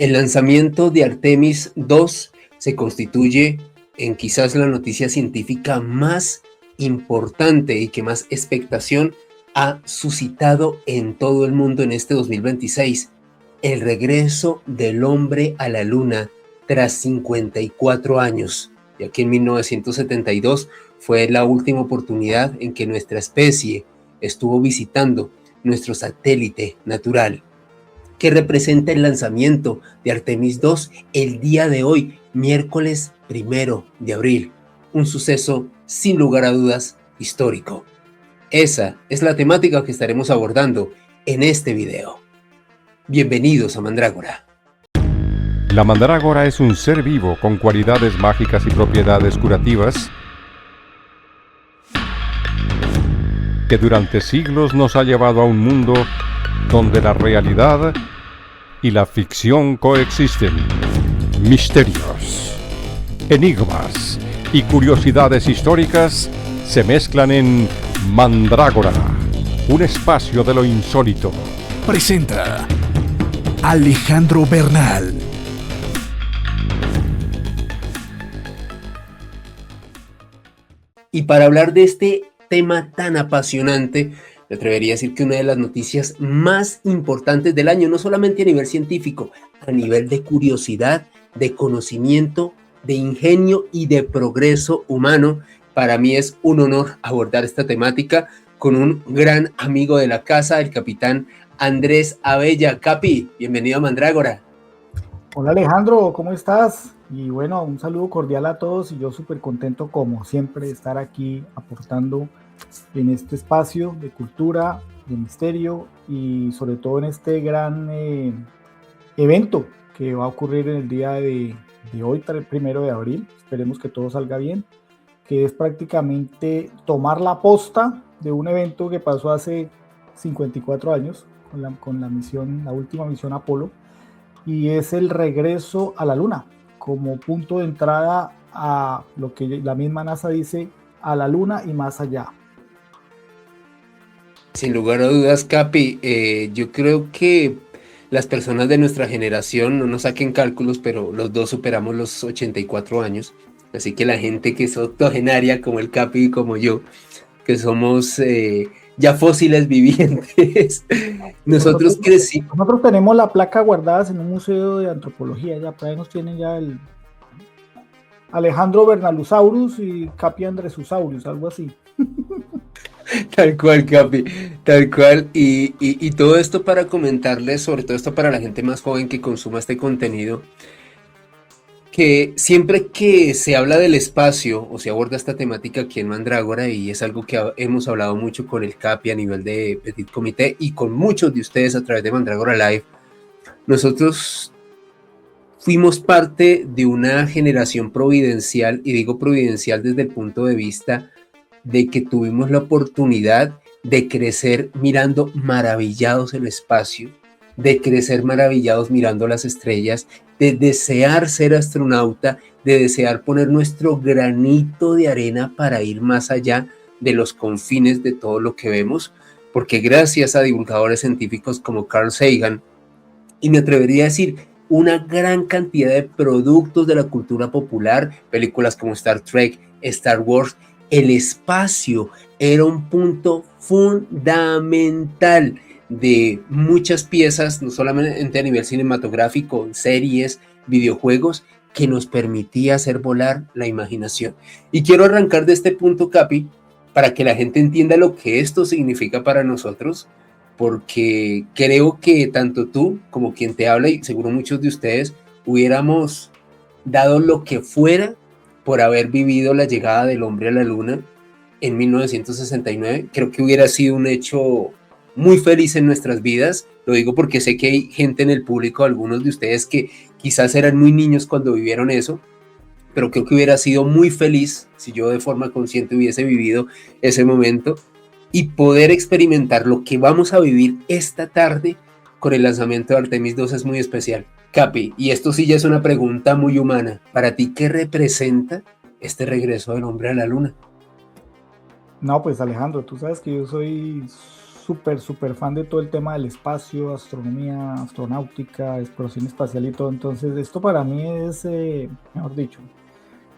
El lanzamiento de Artemis II se constituye en quizás la noticia científica más importante y que más expectación ha suscitado en todo el mundo en este 2026. El regreso del hombre a la luna tras 54 años, ya que en 1972 fue la última oportunidad en que nuestra especie estuvo visitando nuestro satélite natural. ¿Qué representa el lanzamiento de Artemis II el día de hoy, miércoles 1 de abril? Un suceso, sin lugar a dudas, histórico. Esa es la temática que estaremos abordando en este video. Bienvenidos a Mandrágora. La mandrágora es un ser vivo con cualidades mágicas y propiedades curativas que durante siglos nos ha llevado a un mundo donde la realidad y la ficción coexisten. Misterios, enigmas y curiosidades históricas se mezclan en Mandrágora, un espacio de lo insólito. Presenta Alejandro Bernal. Y para hablar de este tema tan apasionante, me atrevería a decir que una de las noticias más importantes del año, no solamente a nivel científico, a nivel de curiosidad, de conocimiento, de ingenio y de progreso humano. Para mí es un honor abordar esta temática con un gran amigo de la casa, el capitán Andrés Abella. Capi, bienvenido a Mandrágora. Hola Alejandro, ¿cómo estás? Y bueno, un saludo cordial a todos y yo súper contento como siempre de estar aquí aportando en este espacio de cultura, de misterio y sobre todo en este gran evento que va a ocurrir en el día de hoy, el 1 de abril. Esperemos que todo salga bien, que es prácticamente tomar la posta de un evento que pasó hace 54 años con la misión, la última misión Apolo, y es el regreso a la Luna como punto de entrada a lo que la misma NASA dice, a la Luna y más allá. Sin lugar a dudas, Capi, yo creo que las personas de nuestra generación, no nos saquen cálculos, pero los dos superamos los 84 años, así que la gente que es octogenaria como el Capi y como yo, que somos ya fósiles vivientes, nosotros crecimos. Nosotros tenemos la placa guardadas en un museo de antropología, ya por ahí nos tienen ya el Alejandro Bernalusaurus y Capi Andresusaurus, algo así. Tal cual, Capi, tal cual. Y todo esto para comentarles, sobre todo esto para la gente más joven que consuma este contenido, que siempre que se habla del espacio o se aborda esta temática aquí en Mandrágora, y es algo que hemos hablado mucho con el Capi a nivel de Petit Comité y con muchos de ustedes a través de Mandrágora Live, nosotros fuimos parte de una generación providencial, y digo providencial desde el punto de vista de que tuvimos la oportunidad de crecer mirando maravillados el espacio, de crecer maravillados mirando las estrellas, de desear ser astronauta, de desear poner nuestro granito de arena para ir más allá de los confines de todo lo que vemos, porque gracias a divulgadores científicos como Carl Sagan, y me atrevería a decir una gran cantidad de productos de la cultura popular, películas como Star Trek, Star Wars, el espacio era un punto fundamental de muchas piezas, no solamente a nivel cinematográfico, series, videojuegos, que nos permitía hacer volar la imaginación. Y quiero arrancar de este punto, Capi, para que la gente entienda lo que esto significa para nosotros, porque creo que tanto tú como quien te habla, y seguro muchos de ustedes, hubiéramos dado lo que fuera por haber vivido la llegada del hombre a la luna en 1969. Creo que hubiera sido un hecho muy feliz en nuestras vidas. Lo digo porque sé que hay gente en el público, algunos de ustedes que quizás eran muy niños cuando vivieron eso, pero creo que hubiera sido muy feliz si yo de forma consciente hubiese vivido ese momento y poder experimentar lo que vamos a vivir esta tarde con el lanzamiento de Artemis II es muy especial. Capi, y esto sí ya es una pregunta muy humana, para ti, ¿qué representa este regreso del hombre a la luna? No, pues Alejandro, tú sabes que yo soy súper fan de todo el tema del espacio, astronomía, astronáutica, exploración espacial y todo. Entonces, esto para mí es, mejor dicho,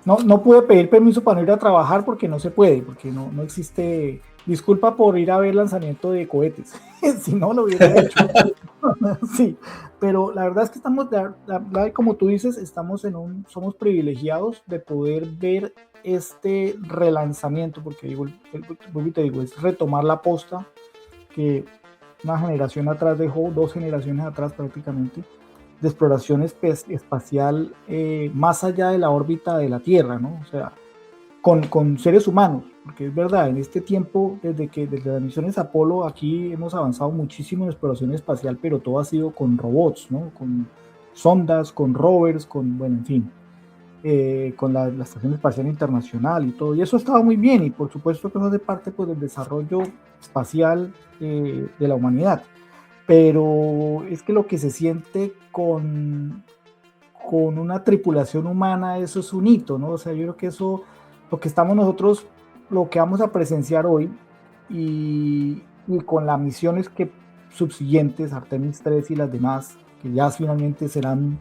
no pude pedir permiso para no ir a trabajar porque no se puede, porque no existe. Disculpa por ir a ver lanzamiento de cohetes, si no lo hubiera hecho. Sí, pero la verdad es que estamos, como tú dices, somos privilegiados de poder ver este relanzamiento, porque digo, vuelvo y te digo, es retomar la posta que una generación atrás dejó, 2 generaciones atrás prácticamente, de exploración espacial más allá de la órbita de la Tierra, ¿no? O sea, con seres humanos, porque es verdad, en este tiempo, desde las misiones Apolo, aquí hemos avanzado muchísimo en exploración espacial, pero todo ha sido con robots, ¿no? Con sondas, con rovers, bueno, en fin, con la Estación Espacial Internacional y todo, y eso ha estado muy bien, y por supuesto que eso hace parte, pues, del desarrollo espacial de la humanidad, pero es que lo que se siente con una tripulación humana, eso es un hito, ¿no? O sea, yo creo que eso, lo que estamos nosotros, lo que vamos a presenciar hoy, y con las misiones subsiguientes, Artemis 3 y las demás, que ya finalmente serán,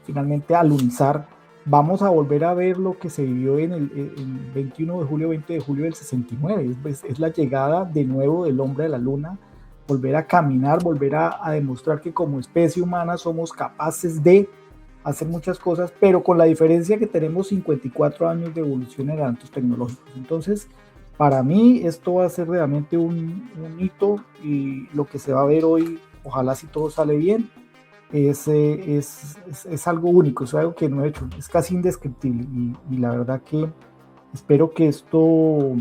finalmente alunizar, vamos a volver a ver lo que se vivió en el 21 de julio, 20 de julio del 69, es la llegada de nuevo del hombre a la luna, volver a caminar, volver a demostrar que como especie humana somos capaces de hacer muchas cosas, pero con la diferencia que tenemos 54 años de evolución en adelantos tecnológicos. Entonces, para mí esto va a ser realmente un hito, y lo que se va a ver hoy, ojalá si todo sale bien, es algo único, es algo que no he hecho, es casi indescriptible, y la verdad que espero que esto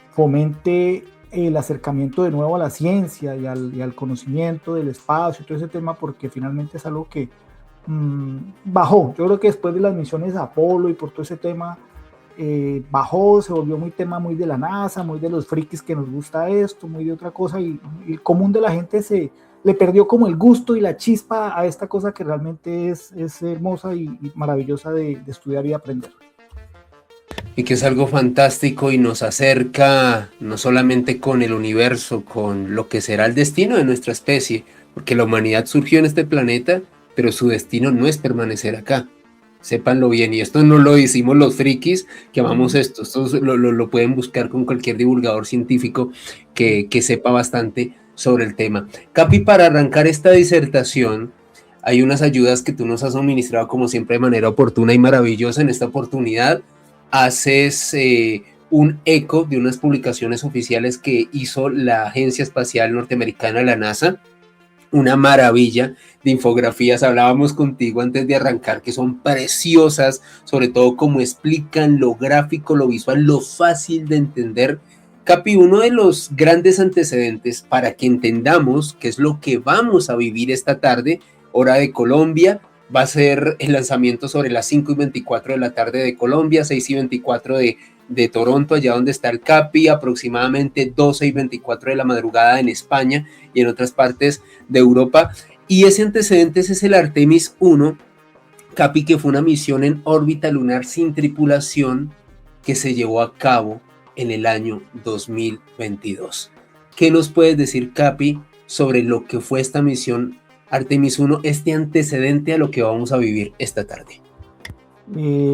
fomente el acercamiento de nuevo a la ciencia y al conocimiento del espacio y todo ese tema, porque finalmente es algo que bajó. Yo creo que después de las misiones Apolo y por todo ese tema, bajó, se volvió muy tema muy de la NASA, muy de los frikis que nos gusta esto, muy de otra cosa, y el común de la gente le perdió como el gusto y la chispa a esta cosa que realmente es hermosa y maravillosa de estudiar y aprender. Y que es algo fantástico y nos acerca no solamente con el universo, con lo que será el destino de nuestra especie, porque la humanidad surgió en este planeta, pero su destino no es permanecer acá. Sépanlo bien, y esto no lo decimos los frikis que amamos esto lo pueden buscar con cualquier divulgador científico que sepa bastante sobre el tema. Capi, para arrancar esta disertación, hay unas ayudas que tú nos has suministrado como siempre de manera oportuna y maravillosa. En esta oportunidad haces un eco de unas publicaciones oficiales que hizo la Agencia Espacial Norteamericana, la NASA, una maravilla de infografías. Hablábamos contigo antes de arrancar que son preciosas, sobre todo cómo explican lo gráfico, lo visual, lo fácil de entender. Capi, uno de los grandes antecedentes para que entendamos qué es lo que vamos a vivir esta tarde, hora de Colombia, va a ser el lanzamiento sobre las 5:24 de la tarde de Colombia, 6:24 de Toronto, allá donde está el Capi, aproximadamente 12:24 de la madrugada en España y en otras partes de Europa. Y ese antecedente es el Artemis 1, Capi, que fue una misión en órbita lunar sin tripulación que se llevó a cabo en el año 2022. ¿Qué nos puedes decir, Capi, sobre lo que fue esta misión Artemis 1, este antecedente a lo que vamos a vivir esta tarde?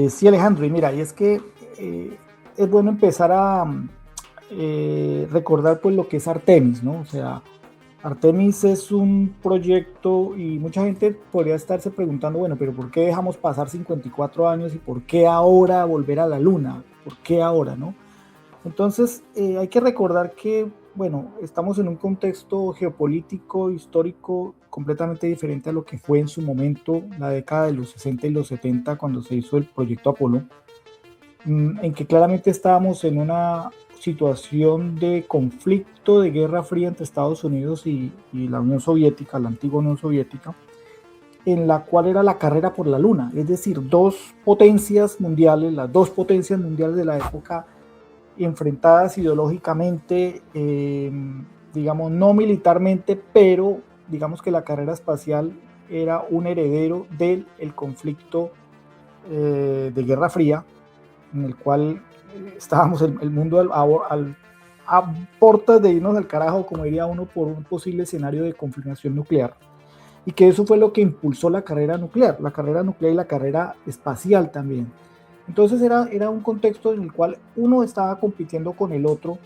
Sí, Alejandro, y mira, y es que es bueno empezar a recordar pues lo que es Artemis, ¿no? O sea, Artemis es un proyecto, y mucha gente podría estarse preguntando, bueno, pero ¿por qué dejamos pasar 54 años y por qué ahora volver a la Luna? ¿Por qué ahora, no? Entonces, hay que recordar que, bueno, estamos en un contexto geopolítico, histórico, completamente diferente a lo que fue en su momento, la década de los 60 y los 70, cuando se hizo el proyecto Apolo, en que claramente estábamos en una situación de conflicto, de guerra fría entre Estados Unidos y la Unión Soviética, la antigua Unión Soviética, en la cual era la carrera por la Luna, es decir, las dos potencias mundiales de la época, enfrentadas ideológicamente, digamos, no militarmente, pero digamos que la carrera espacial era un heredero del conflicto de Guerra Fría, en el cual estábamos el mundo a portas de irnos al carajo, como diría uno, por un posible escenario de conflagración nuclear. Y que eso fue lo que impulsó la carrera nuclear y la carrera espacial también. Entonces era un contexto en el cual uno estaba compitiendo con el otro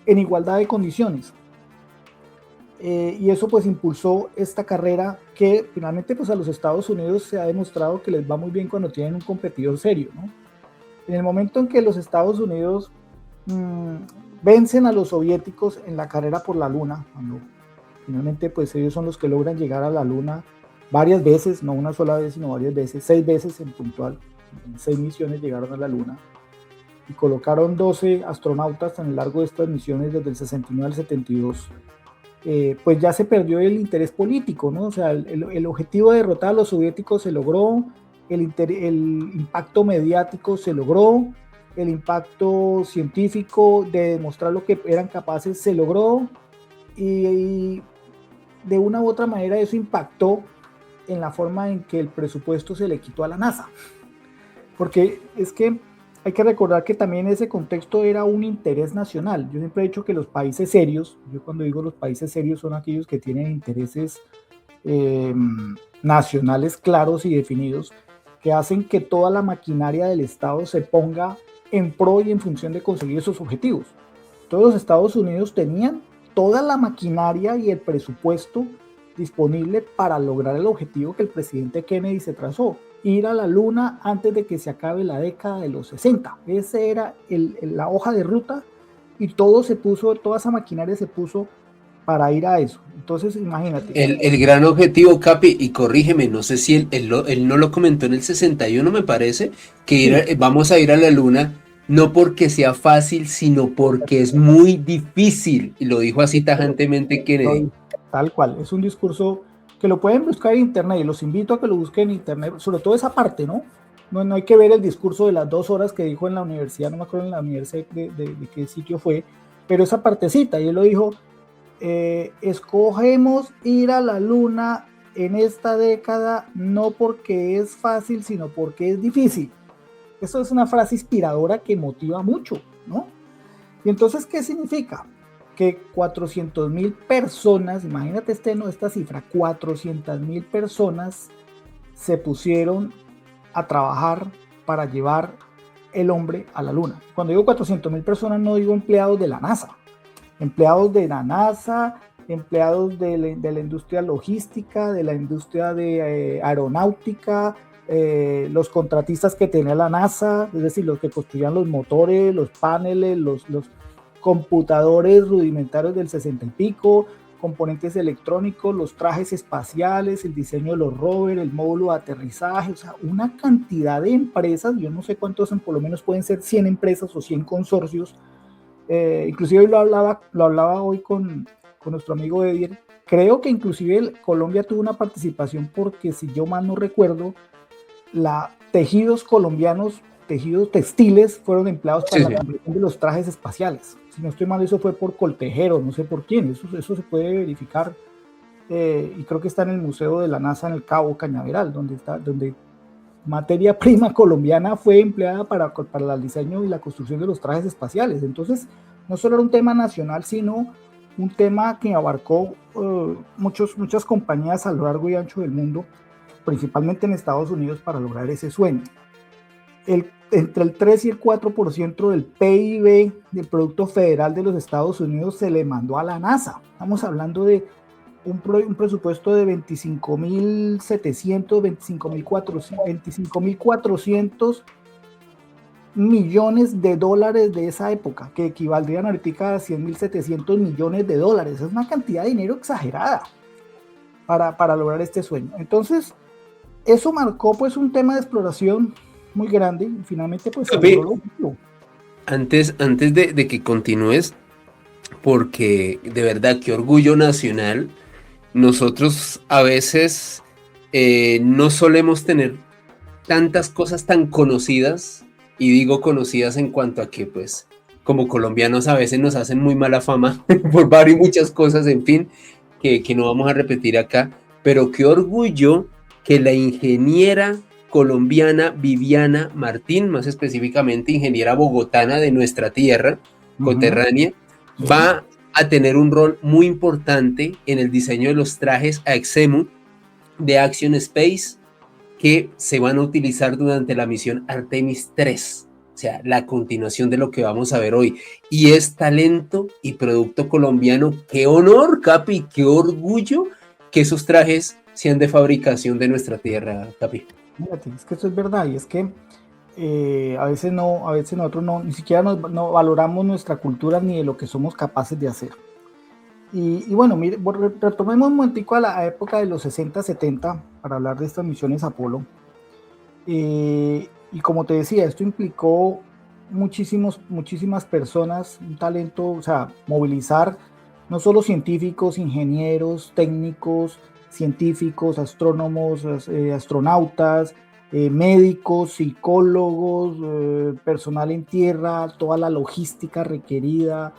en igualdad de condiciones. Y eso pues impulsó esta carrera que finalmente pues a los Estados Unidos se ha demostrado que les va muy bien cuando tienen un competidor serio, ¿no? En el momento en que los Estados Unidos vencen a los soviéticos en la carrera por la Luna, cuando finalmente pues ellos son los que logran llegar a la Luna varias veces, no una sola vez, sino varias veces, 6 veces en puntual, en 6 misiones llegaron a la Luna y colocaron 12 astronautas en el largo de estas misiones desde el 69 al 72. Pues ya se perdió el interés político, ¿no? O sea, el objetivo de derrotar a los soviéticos se logró, el impacto mediático se logró, el impacto científico de demostrar lo que eran capaces se logró, y de una u otra manera eso impactó en la forma en que el presupuesto se le quitó a la NASA. Porque es que hay que recordar que también ese contexto era un interés nacional. Yo siempre he dicho que los países serios, yo cuando digo los países serios son aquellos que tienen intereses nacionales claros y definidos, que hacen que toda la maquinaria del Estado se ponga en pro y en función de conseguir esos objetivos. Todos los Estados Unidos tenían toda la maquinaria y el presupuesto disponible para lograr el objetivo que el presidente Kennedy se trazó: ir a la Luna antes de que se acabe la década de los 60. Esa era la hoja de ruta y toda esa maquinaria se puso para ir a eso. Entonces, imagínate. El gran objetivo, Capi, y corrígeme, no sé si él no lo comentó en el 61, me parece, que sí, vamos a ir a la Luna no porque sea fácil, sino porque es muy difícil. Y lo dijo así tajantemente Kennedy. Tal cual, es un discurso que lo pueden buscar en internet, y los invito a que lo busquen en internet, sobre todo esa parte, ¿no? No hay que ver el discurso de las 2 horas que dijo en la universidad, no me acuerdo en la universidad de qué sitio fue, pero esa partecita, y él lo dijo: escogemos ir a la Luna en esta década no porque es fácil, sino porque es difícil. Eso es una frase inspiradora que motiva mucho, ¿no? Y entonces, ¿qué significa? Que 400,000 personas, imagínate esta cifra, 400,000 personas se pusieron a trabajar para llevar el hombre a la Luna. Cuando digo 400,000 personas, no digo empleados de la NASA, empleados de la NASA, empleados de la industria logística, de la industria de aeronáutica, los contratistas que tenía la NASA, es decir, los que construían los motores, los paneles, los computadores rudimentarios del 60 y pico, componentes electrónicos, los trajes espaciales, el diseño de los rovers, el módulo de aterrizaje, o sea, una cantidad de empresas. Yo no sé cuántos, por lo menos pueden ser 100 empresas o 100 consorcios. Inclusive hoy lo hablaba hoy con nuestro amigo Edier. Creo que inclusive Colombia tuvo una participación, porque si yo mal no recuerdo, tejidos colombianos, tejidos textiles, fueron empleados para la confección de los trajes espaciales. Si no estoy mal, eso fue por Coltejero, no sé por quién, eso se puede verificar, y creo que está en el Museo de la NASA en el Cabo Cañaveral, donde materia prima colombiana fue empleada para el diseño y la construcción de los trajes espaciales. Entonces, no solo era un tema nacional, sino un tema que abarcó muchas compañías a lo largo y ancho del mundo, principalmente en Estados Unidos, para lograr ese sueño. Entre el 3 y el 4% del PIB del Producto Federal de los Estados Unidos se le mandó a la NASA. Estamos hablando de un presupuesto de 25.700, 25.400 millones de dólares de esa época, que equivaldrían ahorita a 100.700 millones de dólares. Es una cantidad de dinero exagerada para lograr este sueño. Entonces, eso marcó pues un tema de exploración muy grande, y finalmente pues antes de que continúes, porque de verdad qué orgullo nacional. Nosotros a veces no solemos tener tantas cosas tan conocidas, y digo conocidas en cuanto a que pues como colombianos a veces nos hacen muy mala fama por varias muchas cosas, en fin, que no vamos a repetir acá, pero qué orgullo que la ingeniera colombiana Viviana Martín, más específicamente ingeniera bogotana de nuestra tierra, coterránea, va a tener un rol muy importante en el diseño de los trajes Axemu de Action Space que se van a utilizar durante la misión Artemis 3, o sea, la continuación de lo que vamos a ver hoy. Y es talento y producto colombiano. ¡Qué honor, Capi! ¡Qué orgullo que esos trajes sean de fabricación de nuestra tierra, Capi! Fíjate, es que eso es verdad, y es que a veces nosotros ni siquiera no valoramos nuestra cultura ni de lo que somos capaces de hacer. Y bueno, mire, retomemos un momentico a la época de los 60, 70 para hablar de estas misiones Apolo. Y como te decía, esto implicó muchísimas personas, un talento, o sea, movilizar no solo científicos, ingenieros, técnicos, científicos, astrónomos, astronautas, médicos, psicólogos, personal en tierra, toda la logística requerida,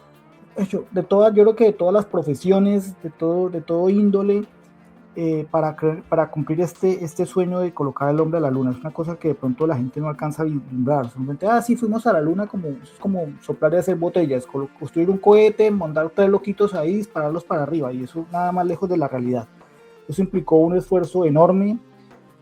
yo creo que de todas las profesiones, de todo índole, para cumplir este sueño de colocar al hombre a la luna. Es una cosa que de pronto la gente no alcanza a vislumbrar. Simplemente, sí, fuimos a la luna, es como soplar y hacer botellas, construir un cohete, mandar 3 loquitos ahí, dispararlos para arriba, y eso nada más lejos de la realidad. Eso implicó un esfuerzo enorme,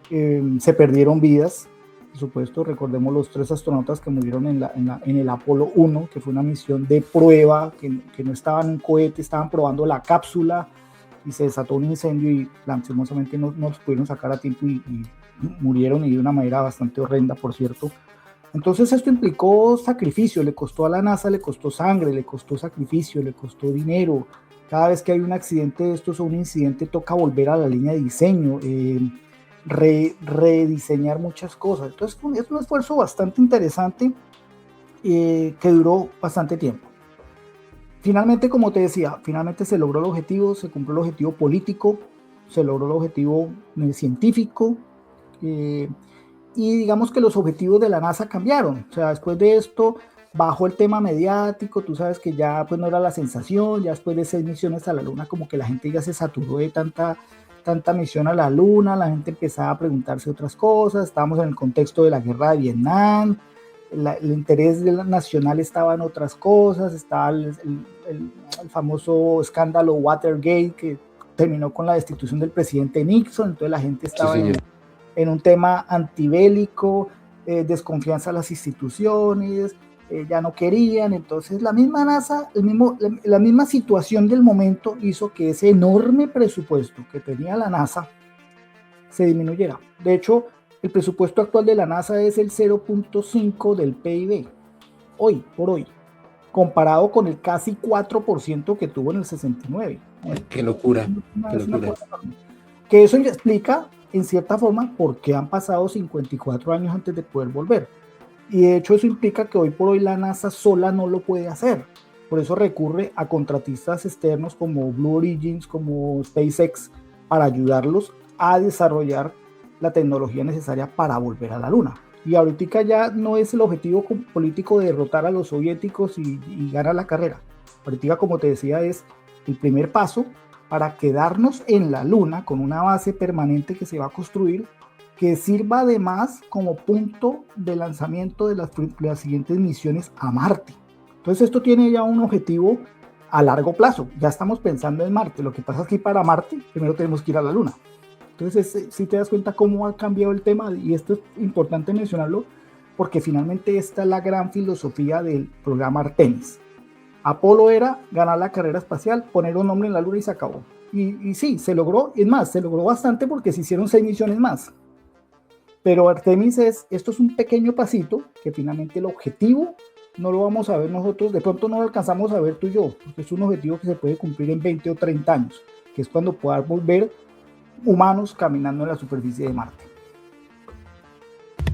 se perdieron vidas, por supuesto. Recordemos los 3 astronautas que murieron en el Apolo 1, que fue una misión de prueba, que no estaban en un cohete, estaban probando la cápsula, y se desató un incendio y lastimosamente no los pudieron sacar a tiempo y murieron, y de una manera bastante horrenda, por cierto. Entonces esto implicó sacrificio, le costó a la NASA, le costó sangre, le costó sacrificio, le costó dinero. Cada vez que hay un accidente de estos o un incidente toca volver a la línea de diseño, rediseñar muchas cosas. Entonces es un esfuerzo bastante interesante que duró bastante tiempo. Finalmente, como te decía, se logró el objetivo, se cumplió el objetivo político, se logró el objetivo científico, y digamos que los objetivos de la NASA cambiaron. O sea, después de esto bajó el tema mediático, tú sabes que ya pues no era la sensación, ya después de 6 misiones a la Luna como que la gente ya se saturó de tanta misión a la Luna, la gente empezaba a preguntarse otras cosas, estábamos en el contexto de la guerra de Vietnam, el interés nacional estaba en otras cosas, estaba el famoso escándalo Watergate que terminó con la destitución del presidente Nixon. Entonces la gente estaba en un tema antibélico, desconfianza a las instituciones, ya no querían. Entonces la misma NASA, la misma situación del momento hizo que ese enorme presupuesto que tenía la NASA se disminuyera. De hecho, el presupuesto actual de la NASA es el 0.5 del PIB, hoy por hoy, comparado con el casi 4% que tuvo en el 69. ¡Qué locura! ¡Qué locura! Que eso explica, en cierta forma, por qué han pasado 54 años antes de poder volver. Y de hecho eso implica que hoy por hoy la NASA sola no lo puede hacer. Por eso recurre a contratistas externos como Blue Origins, como SpaceX, para ayudarlos a desarrollar la tecnología necesaria para volver a la Luna. Y ahorita ya no es el objetivo político de derrotar a los soviéticos y ganar la carrera. Ahorita, como te decía, es el primer paso para quedarnos en la Luna con una base permanente que se va a construir, que sirva además como punto de lanzamiento de las siguientes misiones a Marte. Entonces esto tiene ya un objetivo a largo plazo. Ya estamos pensando en Marte. Lo que pasa es que para Marte primero tenemos que ir a la Luna. Entonces, si te das cuenta cómo ha cambiado el tema, y esto es importante mencionarlo, porque finalmente esta es la gran filosofía del programa Artemis. Apolo era ganar la carrera espacial, poner un hombre en la Luna y se acabó. Y sí, se logró, es más, se logró bastante porque se hicieron 6 misiones más. Pero Artemis esto es un pequeño pasito, que finalmente el objetivo no lo vamos a ver nosotros, de pronto no lo alcanzamos a ver tú y yo, porque es un objetivo que se puede cumplir en 20 o 30 años, que es cuando podamos ver humanos caminando en la superficie de Marte.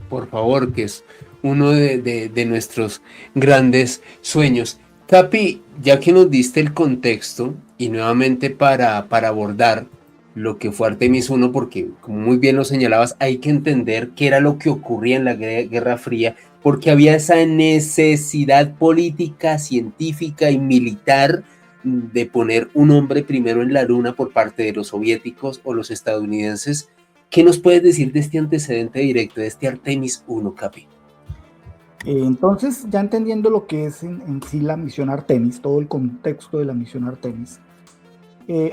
Por favor, que es uno de nuestros grandes sueños. Capi, ya que nos diste el contexto y nuevamente para abordar lo que fue Artemis 1, porque como muy bien lo señalabas, hay que entender qué era lo que ocurría en la Guerra Fría, porque había esa necesidad política, científica y militar de poner un hombre primero en la Luna por parte de los soviéticos o los estadounidenses. ¿Qué nos puedes decir de este antecedente directo, de este Artemis 1, Capi? Entonces, ya entendiendo lo que es en sí la misión Artemis, todo el contexto de la misión Artemis,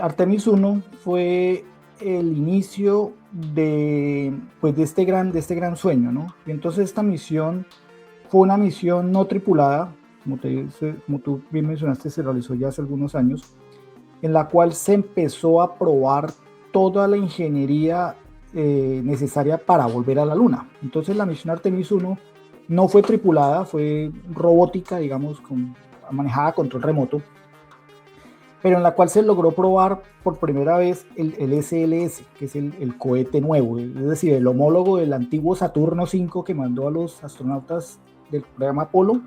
Artemis 1 fue el inicio pues, de este gran sueño, ¿no? Y entonces esta misión fue una misión no tripulada, como tú bien mencionaste, se realizó ya hace algunos años, en la cual se empezó a probar toda la ingeniería necesaria para volver a la Luna. Entonces la misión Artemis 1 no fue tripulada, fue robótica, digamos, manejada a control remoto, pero en la cual se logró probar por primera vez el SLS, que es el cohete nuevo, es decir, el homólogo del antiguo Saturno V que mandó a los astronautas del programa Apolo.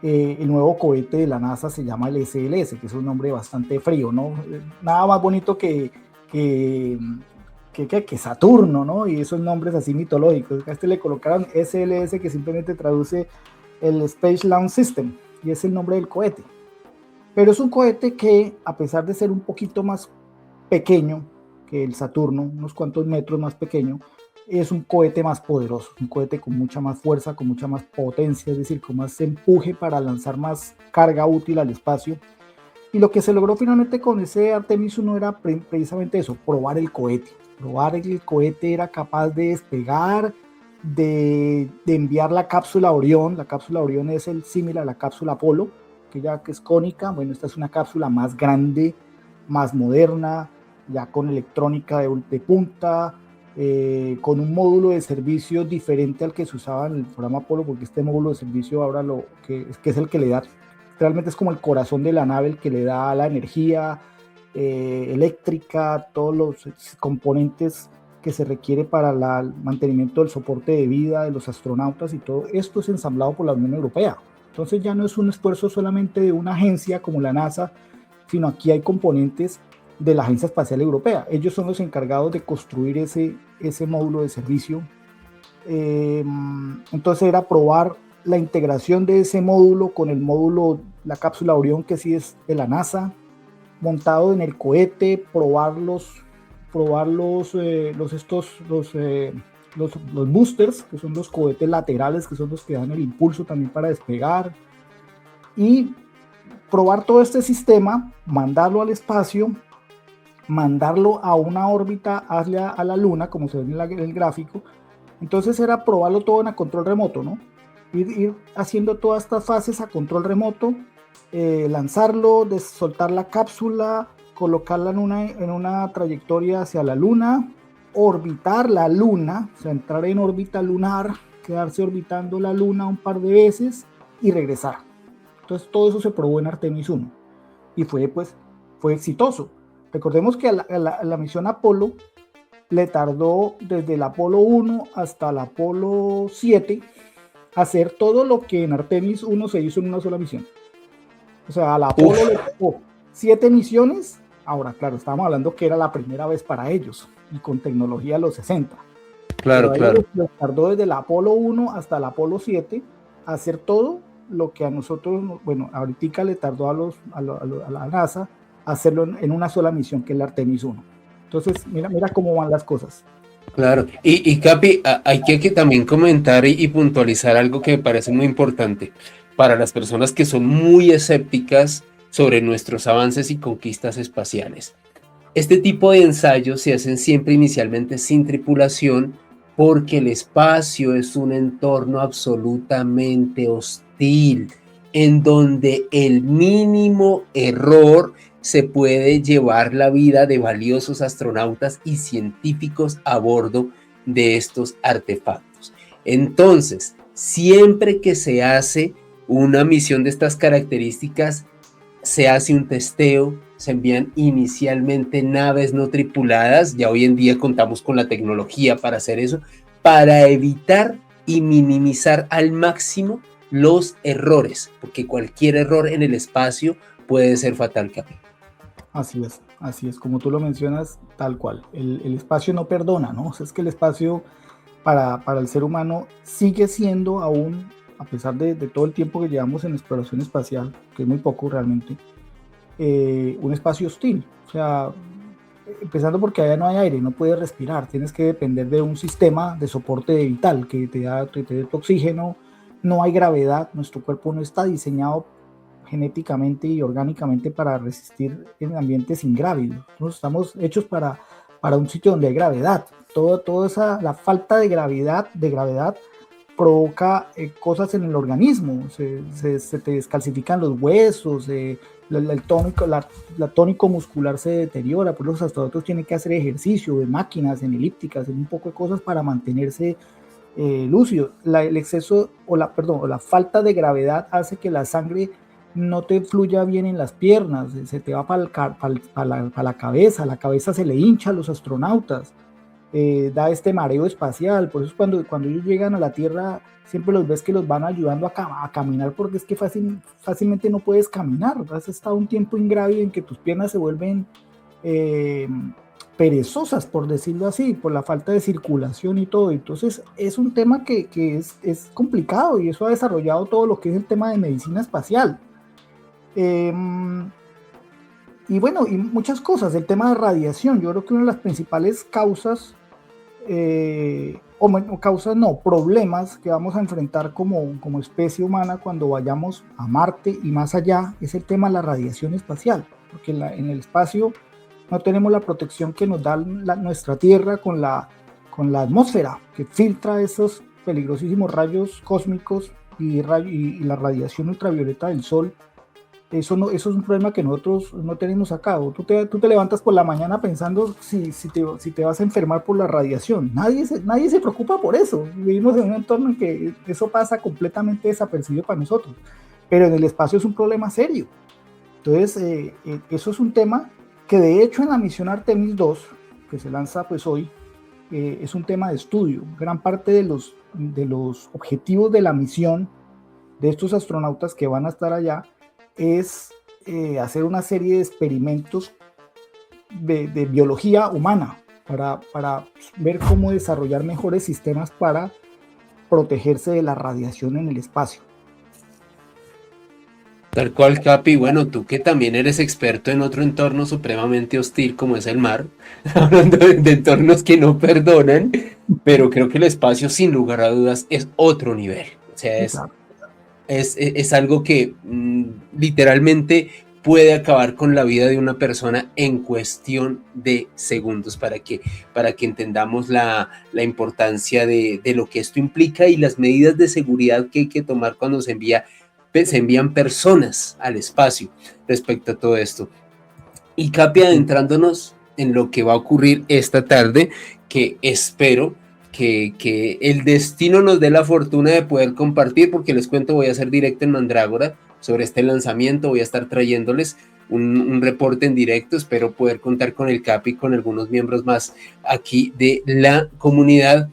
El nuevo cohete de la NASA se llama el SLS, que es un nombre bastante frío, ¿no? Nada más bonito que Saturno, ¿no? Y esos nombres así mitológicos. A este le colocaron SLS, que simplemente traduce el Space Launch System, y es el nombre del cohete. Pero es un cohete que, a pesar de ser un poquito más pequeño que el Saturno, unos cuantos metros más pequeño, es un cohete más poderoso, un cohete con mucha más fuerza, con mucha más potencia, es decir, con más empuje para lanzar más carga útil al espacio. Y lo que se logró finalmente con ese Artemis 1 era precisamente eso, probar el cohete. Probar que el cohete era capaz de despegar, de enviar la cápsula Orión. La cápsula Orión es el símil a la cápsula Apolo, que es cónica. Bueno, esta es una cápsula más grande, más moderna, ya con electrónica de punta, con un módulo de servicio diferente al que se usaba en el programa Apolo, porque este módulo de servicio ahora que es el que le da, realmente es como el corazón de la nave, el que le da la energía eléctrica, todos los componentes que se requiere para el mantenimiento del soporte de vida de los astronautas, y todo esto es ensamblado por la Unión Europea. Entonces ya no es un esfuerzo solamente de una agencia como la NASA, sino aquí hay componentes de la Agencia Espacial Europea. Ellos son los encargados de construir ese módulo de servicio. Entonces era probar la integración de ese módulo con el módulo, la cápsula Orión, que sí es de la NASA, montado en el cohete, probar los boosters, que son los cohetes laterales, que son los que dan el impulso también para despegar, y probar todo este sistema, mandarlo al espacio, mandarlo a una órbita hacia a la Luna, como se ve en el gráfico. Entonces era probarlo todo a control remoto, ¿no? Ir haciendo todas estas fases a control remoto, lanzarlo, soltar la cápsula, colocarla en una trayectoria hacia la Luna, orbitar la Luna, o sea, entrar en órbita lunar, quedarse orbitando la Luna un par de veces y regresar. Entonces todo eso se probó en Artemis 1 y fue exitoso. Recordemos que a la misión Apolo le tardó desde el Apolo 1 hasta el Apolo 7 hacer todo lo que en Artemis 1 se hizo en una sola misión. O sea, al Apolo le tocó 7 misiones. Ahora, claro, estamos hablando que era la primera vez para ellos y con tecnología de los 60. Claro, claro. Les tardó desde el Apolo 1 hasta el Apolo 7 hacer todo lo que a nosotros, bueno, ahorita le tardó a la NASA hacerlo en una sola misión, que es la Artemis 1. Entonces, mira cómo van las cosas. Claro, y Capi, hay que también comentar y puntualizar algo que me parece muy importante para las personas que son muy escépticas sobre nuestros avances y conquistas espaciales. Este tipo de ensayos se hacen siempre inicialmente sin tripulación, porque el espacio es un entorno absolutamente hostil, en donde el mínimo error se puede llevar la vida de valiosos astronautas y científicos a bordo de estos artefactos. Entonces, siempre que se hace una misión de estas características, se hace un testeo, se envían inicialmente naves no tripuladas, ya hoy en día contamos con la tecnología para hacer eso, para evitar y minimizar al máximo los errores, porque cualquier error en el espacio puede ser fatal, Capi. Así es, como tú lo mencionas, tal cual. El espacio no perdona, ¿no? O sea, es que el espacio para el ser humano sigue siendo aún, a pesar de todo el tiempo que llevamos en exploración espacial, que es muy poco realmente, un espacio hostil. O sea, empezando porque allá no hay aire, no puedes respirar, tienes que depender de un sistema de soporte vital que te dé tu oxígeno, no hay gravedad, nuestro cuerpo no está diseñado genéticamente y orgánicamente para resistir en ambientes ingrávidos. Nosotros estamos hechos para un sitio donde hay gravedad. Toda esa, la falta de gravedad provoca cosas en el organismo, se te descalcifican los huesos, el tónico muscular se deteriora, por eso los astronautas tienen que hacer ejercicio, en máquinas, en elípticas, en un poco de cosas para mantenerse lúcido. El exceso o la falta de gravedad hace que la sangre no te fluya bien en las piernas, se te va para la cabeza se le hincha a los astronautas, da este mareo espacial. Por eso cuando ellos llegan a la Tierra siempre los ves que los van ayudando a caminar, porque es que fácilmente no puedes caminar, has estado un tiempo ingrávido en que tus piernas se vuelven perezosas, por decirlo así, por la falta de circulación y todo. Entonces es un tema que es complicado, y eso ha desarrollado todo lo que es el tema de medicina espacial. Y bueno, y muchas cosas, el tema de radiación. Yo creo que una de las principales causas, problemas que vamos a enfrentar como especie humana cuando vayamos a Marte y más allá, es el tema de la radiación espacial, porque en el espacio no tenemos la protección que nos da nuestra Tierra con la atmósfera, que filtra esos peligrosísimos rayos cósmicos y la radiación ultravioleta del Sol. Eso es un problema que nosotros no tenemos acá. Tú te levantas por la mañana pensando si te vas a enfermar por la radiación. Nadie se preocupa por eso. Vivimos en un entorno en que eso pasa completamente desapercibido para nosotros. Pero en el espacio es un problema serio. Entonces, eso es un tema que de hecho en la misión Artemis 2, que se lanza pues hoy, es un tema de estudio. Gran parte de los objetivos de la misión de estos astronautas que van a estar allá es hacer una serie de experimentos de biología humana para ver cómo desarrollar mejores sistemas para protegerse de la radiación en el espacio. Tal cual, Capi. Bueno, tú que también eres experto en otro entorno supremamente hostil como es el mar, hablando de entornos que no perdonan, pero creo que el espacio sin lugar a dudas es otro nivel. O sea, es algo que literalmente puede acabar con la vida de una persona en cuestión de segundos, para que entendamos la importancia de lo que esto implica y las medidas de seguridad que hay que tomar cuando se envían personas al espacio respecto a todo esto. Y Capi, adentrándonos en lo que va a ocurrir esta tarde, que espero que el destino nos dé la fortuna de poder compartir, porque les cuento, voy a hacer directo en Mandrágora sobre este lanzamiento, voy a estar trayéndoles un reporte en directo, espero poder contar con el Capi y con algunos miembros más aquí de la comunidad.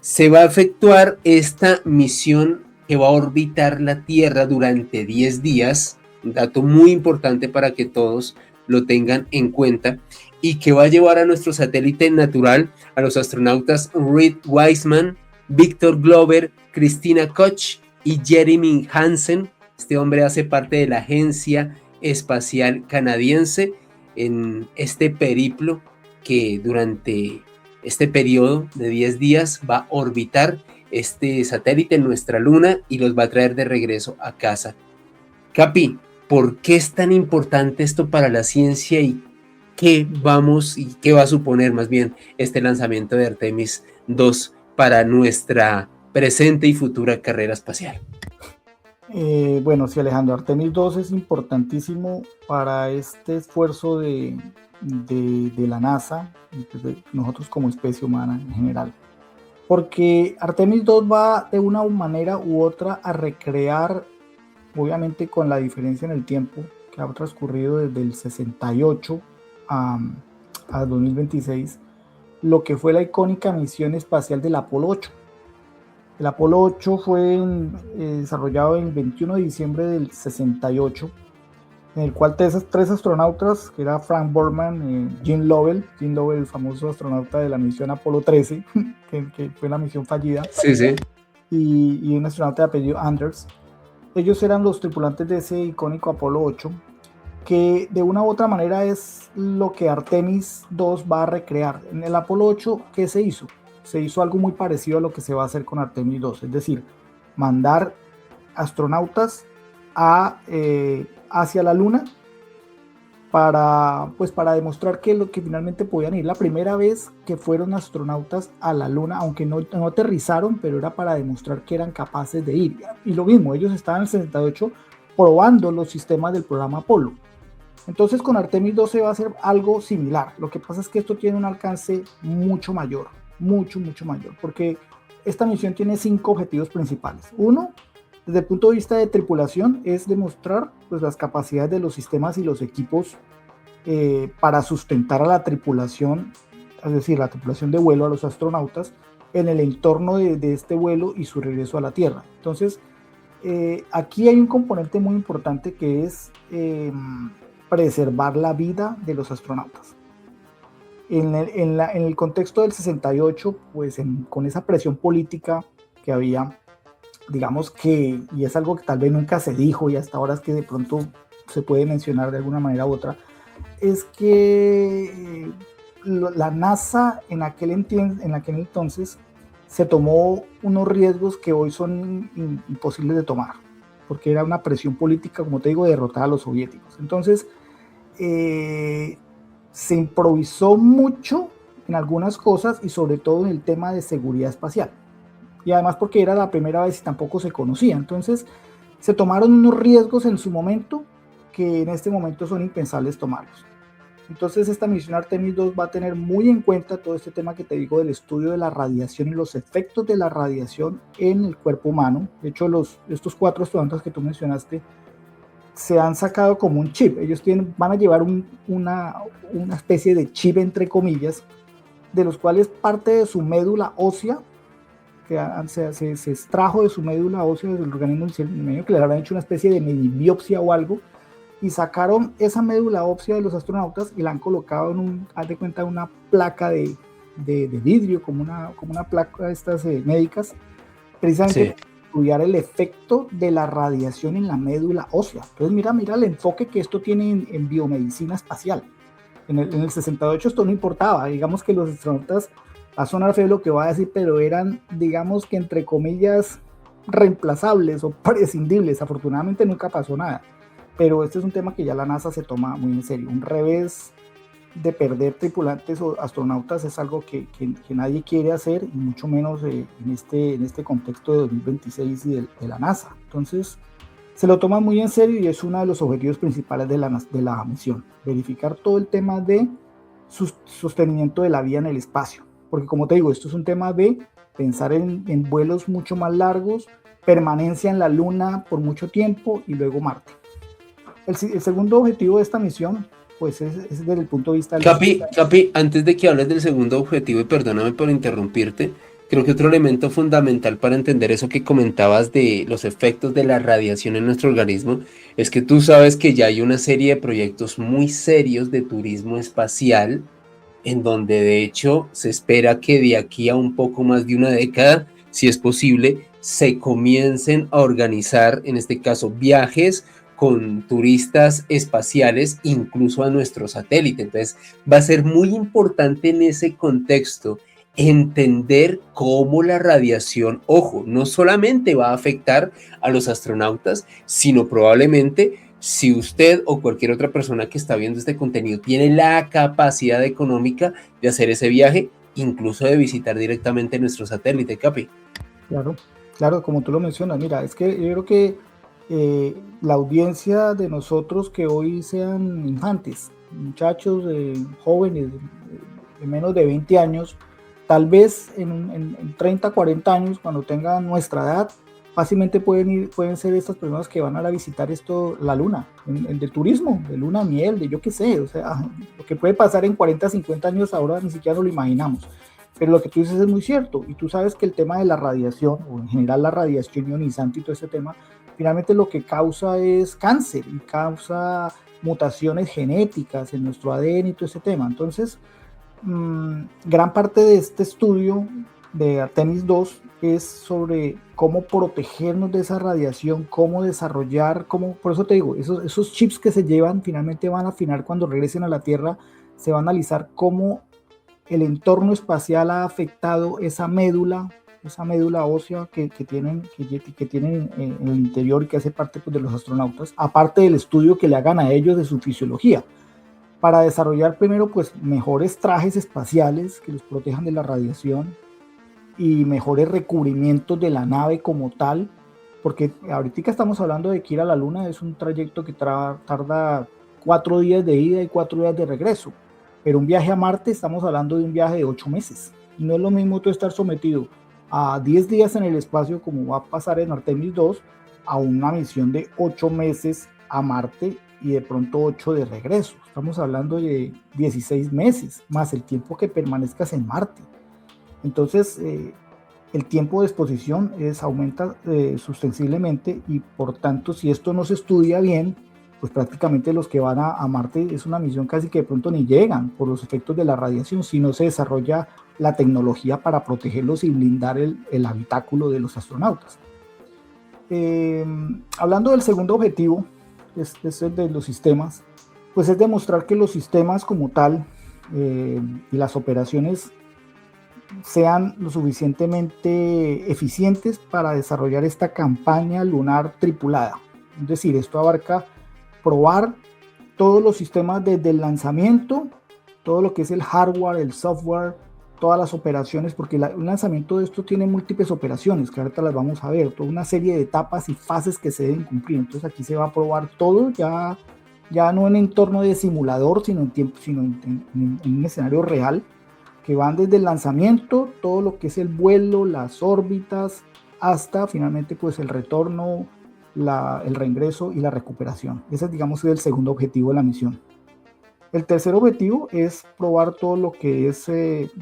Se va a efectuar esta misión que va a orbitar la Tierra durante 10 días, un dato muy importante para que todos lo tengan en cuenta, y que va a llevar a nuestro satélite natural a los astronautas Reed Wiseman, Victor Glover, Christina Koch y Jeremy Hansen. Este hombre hace parte de la Agencia Espacial Canadiense en este periplo que durante este periodo de 10 días va a orbitar este satélite en nuestra luna y los va a traer de regreso a casa. Capi, ¿por qué es tan importante esto para la ciencia y qué va a suponer más bien este lanzamiento de Artemis 2 para nuestra presente y futura carrera espacial? Bueno, sí, Alejandro, Artemis 2 es importantísimo para este esfuerzo de la NASA y pues de nosotros como especie humana en general, porque Artemis 2 va de una manera u otra a recrear, obviamente con la diferencia en el tiempo que ha transcurrido desde el 68 a 2026, lo que fue la icónica misión espacial del Apolo 8. El Apolo 8 fue desarrollado el 21 de diciembre del 68, en el cual tres astronautas, que era Frank Borman, Jim Lovell, el famoso astronauta de la misión Apolo 13, que fue la misión fallida, sí. y un astronauta de apellido Anders. Ellos eran los tripulantes de ese icónico Apolo 8, que de una u otra manera es lo que Artemis 2 va a recrear. En el Apolo 8, ¿qué se hizo? Se hizo algo muy parecido a lo que se va a hacer con Artemis 2, es decir, mandar astronautas hacia la Luna para demostrar que lo que finalmente podían ir. La primera vez que fueron astronautas a la Luna, aunque no aterrizaron, pero era para demostrar que eran capaces de ir. Y lo mismo, ellos estaban en el 68 probando los sistemas del programa Apolo. Entonces con Artemis 12 va a ser algo similar. Lo que pasa es que esto tiene un alcance mucho mayor, mucho mayor, porque esta misión tiene 5 objetivos principales. Uno, desde el punto de vista de tripulación, es demostrar pues, las capacidades de los sistemas y los equipos para sustentar a la tripulación, es decir, la tripulación de vuelo, a los astronautas, en el entorno de este vuelo y su regreso a la Tierra. Entonces, aquí hay un componente muy importante que es preservar la vida de los astronautas. En el contexto del 68, pues con esa presión política que había, digamos que, y es algo que tal vez nunca se dijo y hasta ahora es que de pronto se puede mencionar de alguna manera u otra, es que la NASA en aquel entonces se tomó unos riesgos que hoy son imposibles de tomar, porque era una presión política, como te digo, de derrotar a los soviéticos. Entonces, se improvisó mucho en algunas cosas y sobre todo en el tema de seguridad espacial. Y además porque era la primera vez y tampoco se conocía. Entonces se tomaron unos riesgos en su momento que en este momento son impensables tomarlos. Entonces esta misión Artemis 2 va a tener muy en cuenta todo este tema que te digo del estudio de la radiación y los efectos de la radiación en el cuerpo humano. De hecho, estos 4 astronautas que tú mencionaste se han sacado como un chip. Ellos van a llevar una especie de chip, entre comillas, de los cuales parte de su médula ósea, que se extrajo de su médula ósea del organismo, que le habrán hecho una especie de biopsia o algo, y sacaron esa médula ósea de los astronautas y la han colocado haz de cuenta, una placa de vidrio, como una placa de estas médicas, precisamente para estudiar el efecto de la radiación en la médula ósea. Entonces mira el enfoque que esto tiene en biomedicina espacial. En el 68 esto no importaba, digamos que los astronautas, a sonar feo lo que va a decir, pero eran, digamos que entre comillas, reemplazables o prescindibles. Afortunadamente nunca pasó nada, pero este es un tema que ya la NASA se toma muy en serio. Un revés de perder tripulantes o astronautas es algo que nadie quiere hacer, y mucho menos en este contexto de 2026 y de la NASA. Entonces se lo toman muy en serio y es uno de los objetivos principales de la misión, verificar todo el tema de sostenimiento de la vida en el espacio. Porque como te digo, esto es un tema de pensar en vuelos mucho más largos, permanencia en la Luna por mucho tiempo y luego Marte. El segundo objetivo de esta misión, pues es desde el punto de vista... Capi, antes de que hables del segundo objetivo, y perdóname por interrumpirte, creo que otro elemento fundamental para entender eso que comentabas de los efectos de la radiación en nuestro organismo, es que tú sabes que ya hay una serie de proyectos muy serios de turismo espacial, en donde de hecho se espera que de aquí a un poco más de una década, si es posible, se comiencen a organizar, en este caso, viajes con turistas espaciales, incluso a nuestro satélite. Entonces va a ser muy importante en ese contexto entender cómo la radiación, ojo, no solamente va a afectar a los astronautas, sino probablemente, si usted o cualquier otra persona que está viendo este contenido tiene la capacidad económica de hacer ese viaje, incluso de visitar directamente nuestro satélite, Capi. Claro, como tú lo mencionas, mira, es que yo creo que la audiencia de nosotros que hoy sean infantes, muchachos jóvenes de menos de 20 años, tal vez en 30, 40 años, cuando tengan nuestra edad, fácilmente pueden ser estas personas que van a visitar la Luna, de turismo, de luna de miel, de yo qué sé, o sea, lo que puede pasar en 40, 50 años ahora ni siquiera nos lo imaginamos. Pero lo que tú dices es muy cierto, y tú sabes que el tema de la radiación, o en general la radiación ionizante y todo ese tema, finalmente lo que causa es cáncer y causa mutaciones genéticas en nuestro ADN y todo ese tema. Entonces, gran parte de este estudio de Artemis 2 es sobre cómo protegernos de esa radiación, cómo desarrollar, por eso te digo, esos chips que se llevan finalmente van a afinar cuando regresen a la Tierra, se va a analizar cómo el entorno espacial ha afectado esa médula, esa médula ósea que tienen en el interior y que hace parte pues, de los astronautas, aparte del estudio que le hagan a ellos de su fisiología, para desarrollar primero pues mejores trajes espaciales que los protejan de la radiación y mejores recubrimientos de la nave como tal, porque ahorita estamos hablando de que ir a la Luna es un trayecto que tarda 4 días de ida y 4 días de regreso, pero un viaje a Marte estamos hablando de un viaje de 8 meses. Y no es lo mismo tú estar sometido a 10 días en el espacio, como va a pasar en Artemis 2, a una misión de 8 meses a Marte y de pronto 8 de regreso. Estamos hablando de 16 meses, más el tiempo que permanezcas en Marte. Entonces, el tiempo de exposición aumenta sustensiblemente y por tanto, si esto no se estudia bien, pues prácticamente los que van a Marte es una misión casi que de pronto ni llegan por los efectos de la radiación, si no se desarrolla la tecnología para protegerlos y blindar el habitáculo de los astronautas. Hablando del segundo objetivo, es el de los sistemas, pues es demostrar que los sistemas como tal y las operaciones sean lo suficientemente eficientes para desarrollar esta campaña lunar tripulada. Es decir, esto abarca probar todos los sistemas desde el lanzamiento, todo lo que es el hardware, el software, todas las operaciones, porque un lanzamiento de esto tiene múltiples operaciones, que ahorita las vamos a ver, toda una serie de etapas y fases que se deben cumplir. Entonces aquí se va a probar todo, ya no en entorno de simulador, sino en un escenario real, que van desde el lanzamiento, todo lo que es el vuelo, las órbitas, hasta finalmente pues el retorno, el reingreso y la recuperación. Ese, digamos, es el segundo objetivo de la misión. El tercer objetivo es probar todo lo que es,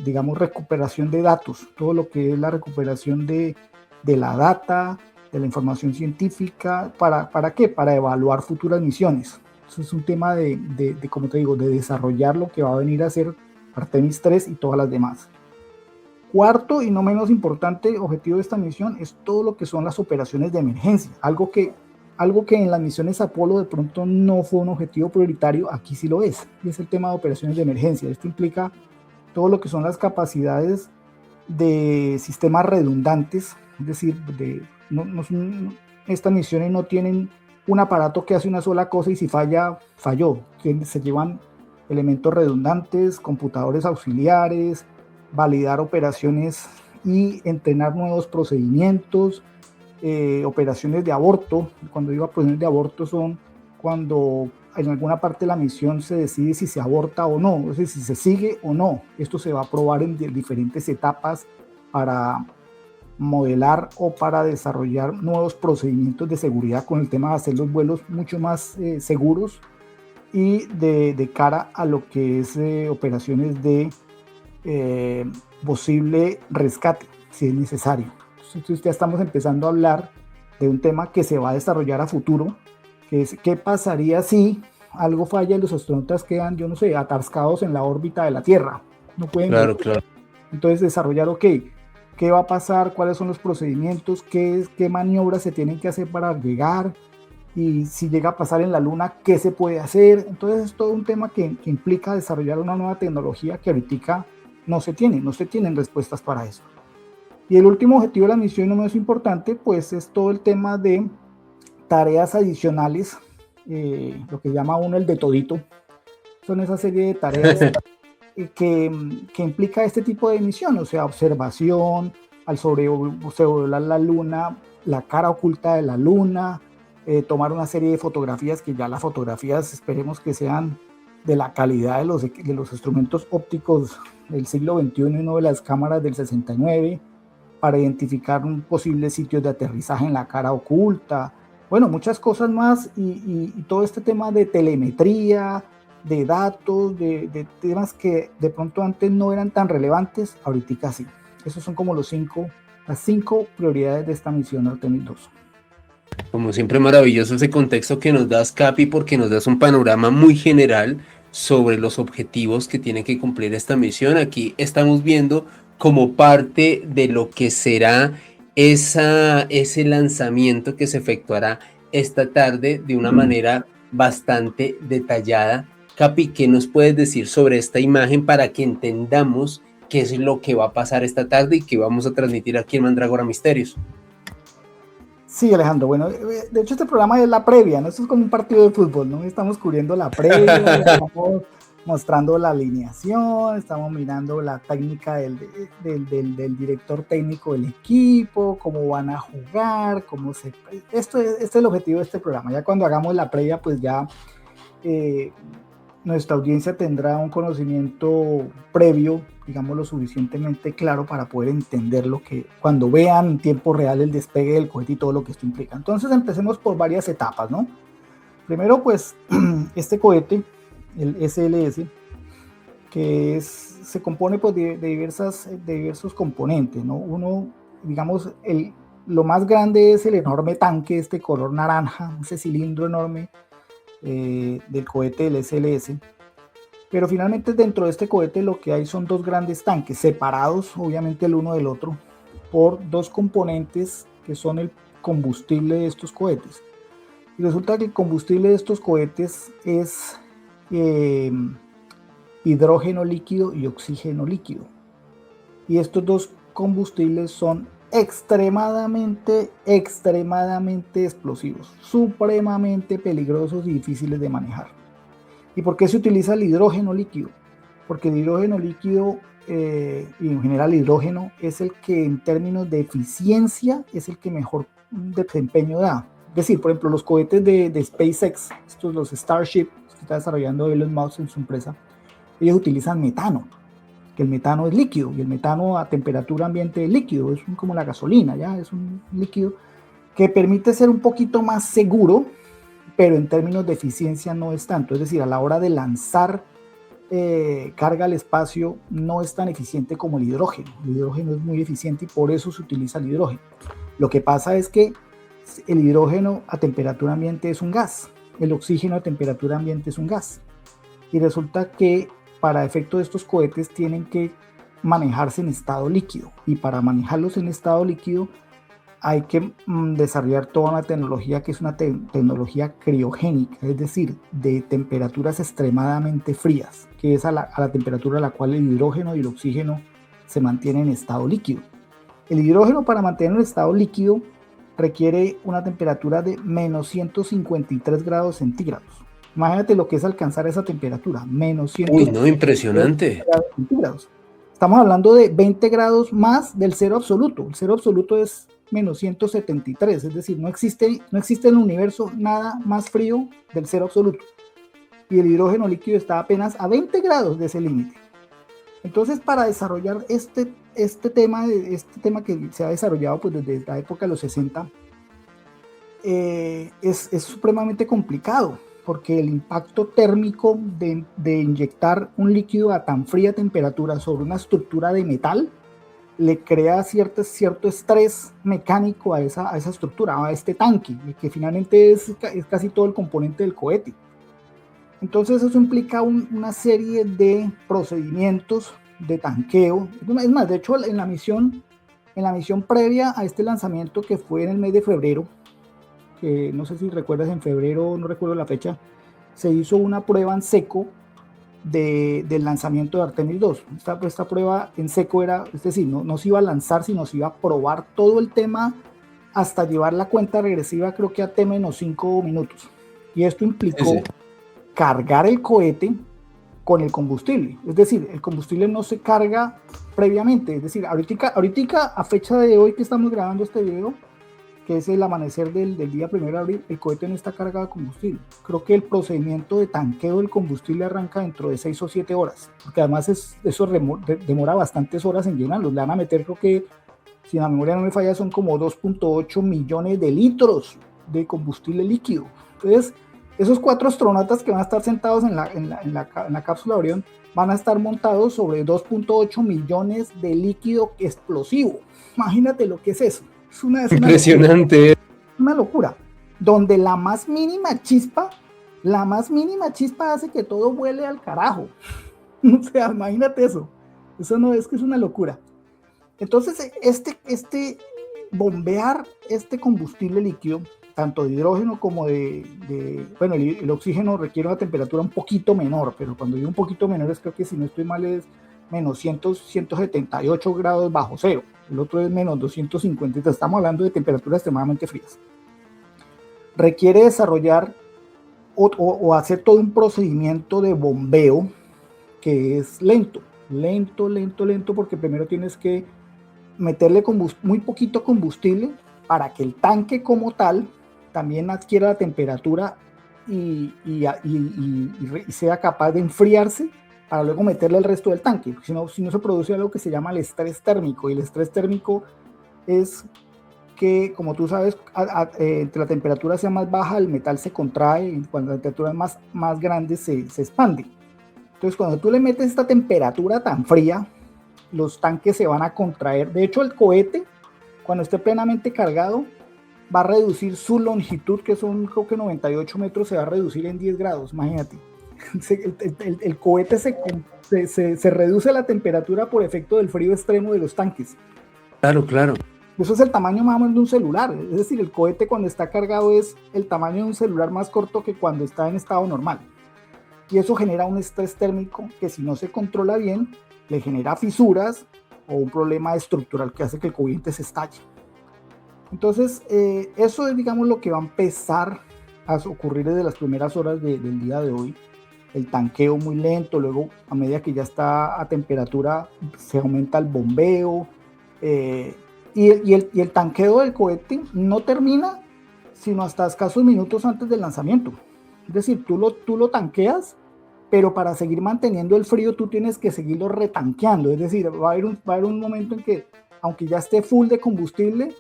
digamos, recuperación de datos, todo lo que es la recuperación de la data, de la información científica. ¿Para qué? Para evaluar futuras misiones. Eso es un tema como te digo, de desarrollar lo que va a venir a ser Artemis 3 y todas las demás. Cuarto y no menos importante objetivo de esta misión es todo lo que son las operaciones de emergencia, algo que en las misiones Apolo de pronto no fue un objetivo prioritario, aquí sí lo es, y es el tema de operaciones de emergencia. Esto implica todo lo que son las capacidades de sistemas redundantes, es decir, estas misiones no tienen un aparato que hace una sola cosa y si falla, falló. Se llevan elementos redundantes, computadores auxiliares, validar operaciones y entrenar nuevos procedimientos, operaciones de aborto. Cuando digo operaciones de aborto son cuando en alguna parte de la misión se decide si se aborta o no, es decir, si se sigue o no. Esto se va a probar en diferentes etapas para modelar o para desarrollar nuevos procedimientos de seguridad con el tema de hacer los vuelos mucho más seguros y de cara a lo que es operaciones de posible rescate, si es necesario. Entonces ya estamos empezando a hablar de un tema que se va a desarrollar a futuro, que es qué pasaría si algo falla y los astronautas quedan, yo no sé, atascados en la órbita de la Tierra. No pueden. Claro, claro. Entonces desarrollar, ¿qué va a pasar? ¿Cuáles son los procedimientos? ¿Qué maniobras se tienen que hacer para llegar? Y si llega a pasar en la Luna, ¿qué se puede hacer? Entonces es todo un tema que implica desarrollar una nueva tecnología que ahorita no se tienen respuestas para eso. Y el último objetivo de la misión, no menos importante, pues es todo el tema de tareas adicionales, lo que llama uno el de todito. Son esa serie de tareas que implica este tipo de misión, o sea, observación, al sobrevolar la Luna, la cara oculta de la Luna, tomar una serie de fotografías, que ya las fotografías esperemos que sean de la calidad de los instrumentos ópticos del siglo XXI y no de las cámaras del 69, para identificar posibles sitios de aterrizaje en la cara oculta, bueno, muchas cosas más, y todo este tema de telemetría, de datos, de temas que de pronto antes no eran tan relevantes, ahorita sí. Esos son como las 5 prioridades de esta misión Artemis 2. Como siempre, maravilloso ese contexto que nos das, Capi, porque nos das un panorama muy general sobre los objetivos que tiene que cumplir esta misión. Aquí estamos viendo como parte de lo que será ese lanzamiento que se efectuará esta tarde de una manera bastante detallada. Capi, ¿qué nos puedes decir sobre esta imagen para que entendamos qué es lo que va a pasar esta tarde y que vamos a transmitir aquí en Mandrágora Misterios. Sí, Alejandro, bueno, de hecho este programa es la previa, ¿no? Esto es como un partido de fútbol, ¿no? Estamos cubriendo la previa, estamos mostrando la alineación, estamos mirando la técnica del director técnico del equipo, cómo van a jugar, este es el objetivo de este programa. Ya cuando hagamos la previa, pues ya nuestra audiencia tendrá un conocimiento previo, digamos, lo suficientemente claro para poder entender lo que, cuando vean en tiempo real el despegue del cohete y todo lo que esto implica. Entonces empecemos por varias etapas, ¿no? Primero, pues, este cohete, el SLS, que se compone pues, de diversos componentes, ¿no? Uno, digamos, lo más grande es el enorme tanque, este color naranja, ese cilindro enorme del cohete del SLS. Pero finalmente dentro de este cohete lo que hay son dos grandes tanques, separados obviamente el uno del otro, por dos componentes que son el combustible de estos cohetes. Y resulta que el combustible de estos cohetes es hidrógeno líquido y oxígeno líquido. Y estos dos combustibles son extremadamente explosivos, supremamente peligrosos y difíciles de manejar. ¿Y por qué se utiliza el hidrógeno líquido? Porque el hidrógeno líquido y en general el hidrógeno es el que en términos de eficiencia es el que mejor desempeño da. Es decir, por ejemplo, los cohetes de SpaceX, los Starship que está desarrollando Elon Musk en su empresa, ellos utilizan metano, que el metano es líquido, y el metano a temperatura ambiente es líquido, es como la gasolina, ¿ya? Es un líquido que permite ser un poquito más seguro, pero en términos de eficiencia no es tanto. Es decir, a la hora de lanzar carga al espacio no es tan eficiente como el hidrógeno. El hidrógeno es muy eficiente y por eso se utiliza el hidrógeno. Lo que pasa es que el hidrógeno a temperatura ambiente es un gas, el oxígeno a temperatura ambiente es un gas. Y resulta que para efecto de estos cohetes tienen que manejarse en estado líquido. Y para manejarlos en estado líquido hay que desarrollar toda una tecnología que es una tecnología criogénica, es decir, de temperaturas extremadamente frías, que es a la temperatura a la cual el hidrógeno y el oxígeno se mantienen en estado líquido. El hidrógeno, para mantener en estado líquido, requiere una temperatura de menos 153 grados centígrados. Imagínate lo que es alcanzar esa temperatura, menos 153 Uy, no, impresionante. grados centígrados. Estamos hablando de 20 grados más del cero absoluto. El cero absoluto es menos 173, es decir, no existe en el universo nada más frío del cero absoluto. Y el hidrógeno líquido está apenas a 20 grados de ese límite. Entonces, para desarrollar este tema que se ha desarrollado pues, desde la época de los 60, es supremamente complicado, porque el impacto térmico de inyectar un líquido a tan fría temperatura sobre una estructura de metal le crea cierto estrés mecánico a esa estructura, a este tanque, que finalmente es casi todo el componente del cohete. Entonces eso implica una serie de procedimientos de tanqueo. Es más, de hecho en la misión previa a este lanzamiento, que fue en el mes de febrero, que no sé si recuerdas, en febrero, no recuerdo la fecha, se hizo una prueba en seco del lanzamiento de Artemis II. Esta prueba en seco era, es decir, no se iba a lanzar, sino se iba a probar todo el tema hasta llevar la cuenta regresiva, creo que a T-5 minutos. Y esto implicó cargar el cohete con el combustible. Es decir, el combustible no se carga previamente. Es decir, ahorita a fecha de hoy que estamos grabando este video, que es el amanecer del día 1 de abril, el cohete no está cargado de combustible. Creo que el procedimiento de tanqueo del combustible arranca dentro de 6 o 7 horas, porque además eso demora bastantes horas en llenarlo. Le van a meter, creo que, si la memoria no me falla, son como 2.8 millones de litros de combustible líquido. Entonces, esos 4 astronautas que van a estar sentados en la cápsula Orión van a estar montados sobre 2.8 millones de líquido explosivo. Imagínate lo que es eso. Es impresionante. Una locura, donde la más mínima chispa hace que todo vuele al carajo. O sea, imagínate eso. Eso no es que es una locura. Entonces, bombear este combustible líquido, tanto de hidrógeno como bueno, el oxígeno requiere una temperatura un poquito menor, pero cuando digo un poquito menor es, creo que si no estoy mal, es menos 178 grados bajo cero, el otro es menos 250, entonces estamos hablando de temperaturas extremadamente frías. Requiere desarrollar o hacer todo un procedimiento de bombeo que es lento, porque primero tienes que meterle muy poquito combustible para que el tanque como tal también adquiera la temperatura y sea capaz de enfriarse para luego meterle el resto del tanque. Si no se produce algo que se llama el estrés térmico, y el estrés térmico es que, como tú sabes, entre la temperatura sea más baja, el metal se contrae, y cuando la temperatura es más grande se expande. Entonces, cuando tú le metes esta temperatura tan fría, los tanques se van a contraer. De hecho, el cohete, cuando esté plenamente cargado, va a reducir su longitud, que son creo que 98 metros, se va a reducir en 10 grados, imagínate. El cohete se reduce la temperatura por efecto del frío extremo de los tanques. Claro. Eso es el tamaño más o menos de un celular, es decir, el cohete cuando está cargado es el tamaño de un celular más corto que cuando está en estado normal. Y eso genera un estrés térmico que, si no se controla bien, le genera fisuras o un problema estructural que hace que el cohete se estalle. Entonces, eso es, digamos, lo que va a empezar a ocurrir desde las primeras horas del día de hoy. El tanqueo muy lento, luego a medida que ya está a temperatura se aumenta el bombeo, y el tanqueo del cohete no termina sino hasta escasos minutos antes del lanzamiento. Es decir, tú lo tanqueas, pero para seguir manteniendo el frío tú tienes que seguirlo retanqueando. Es decir, va a haber un momento en que, aunque ya esté full de combustible,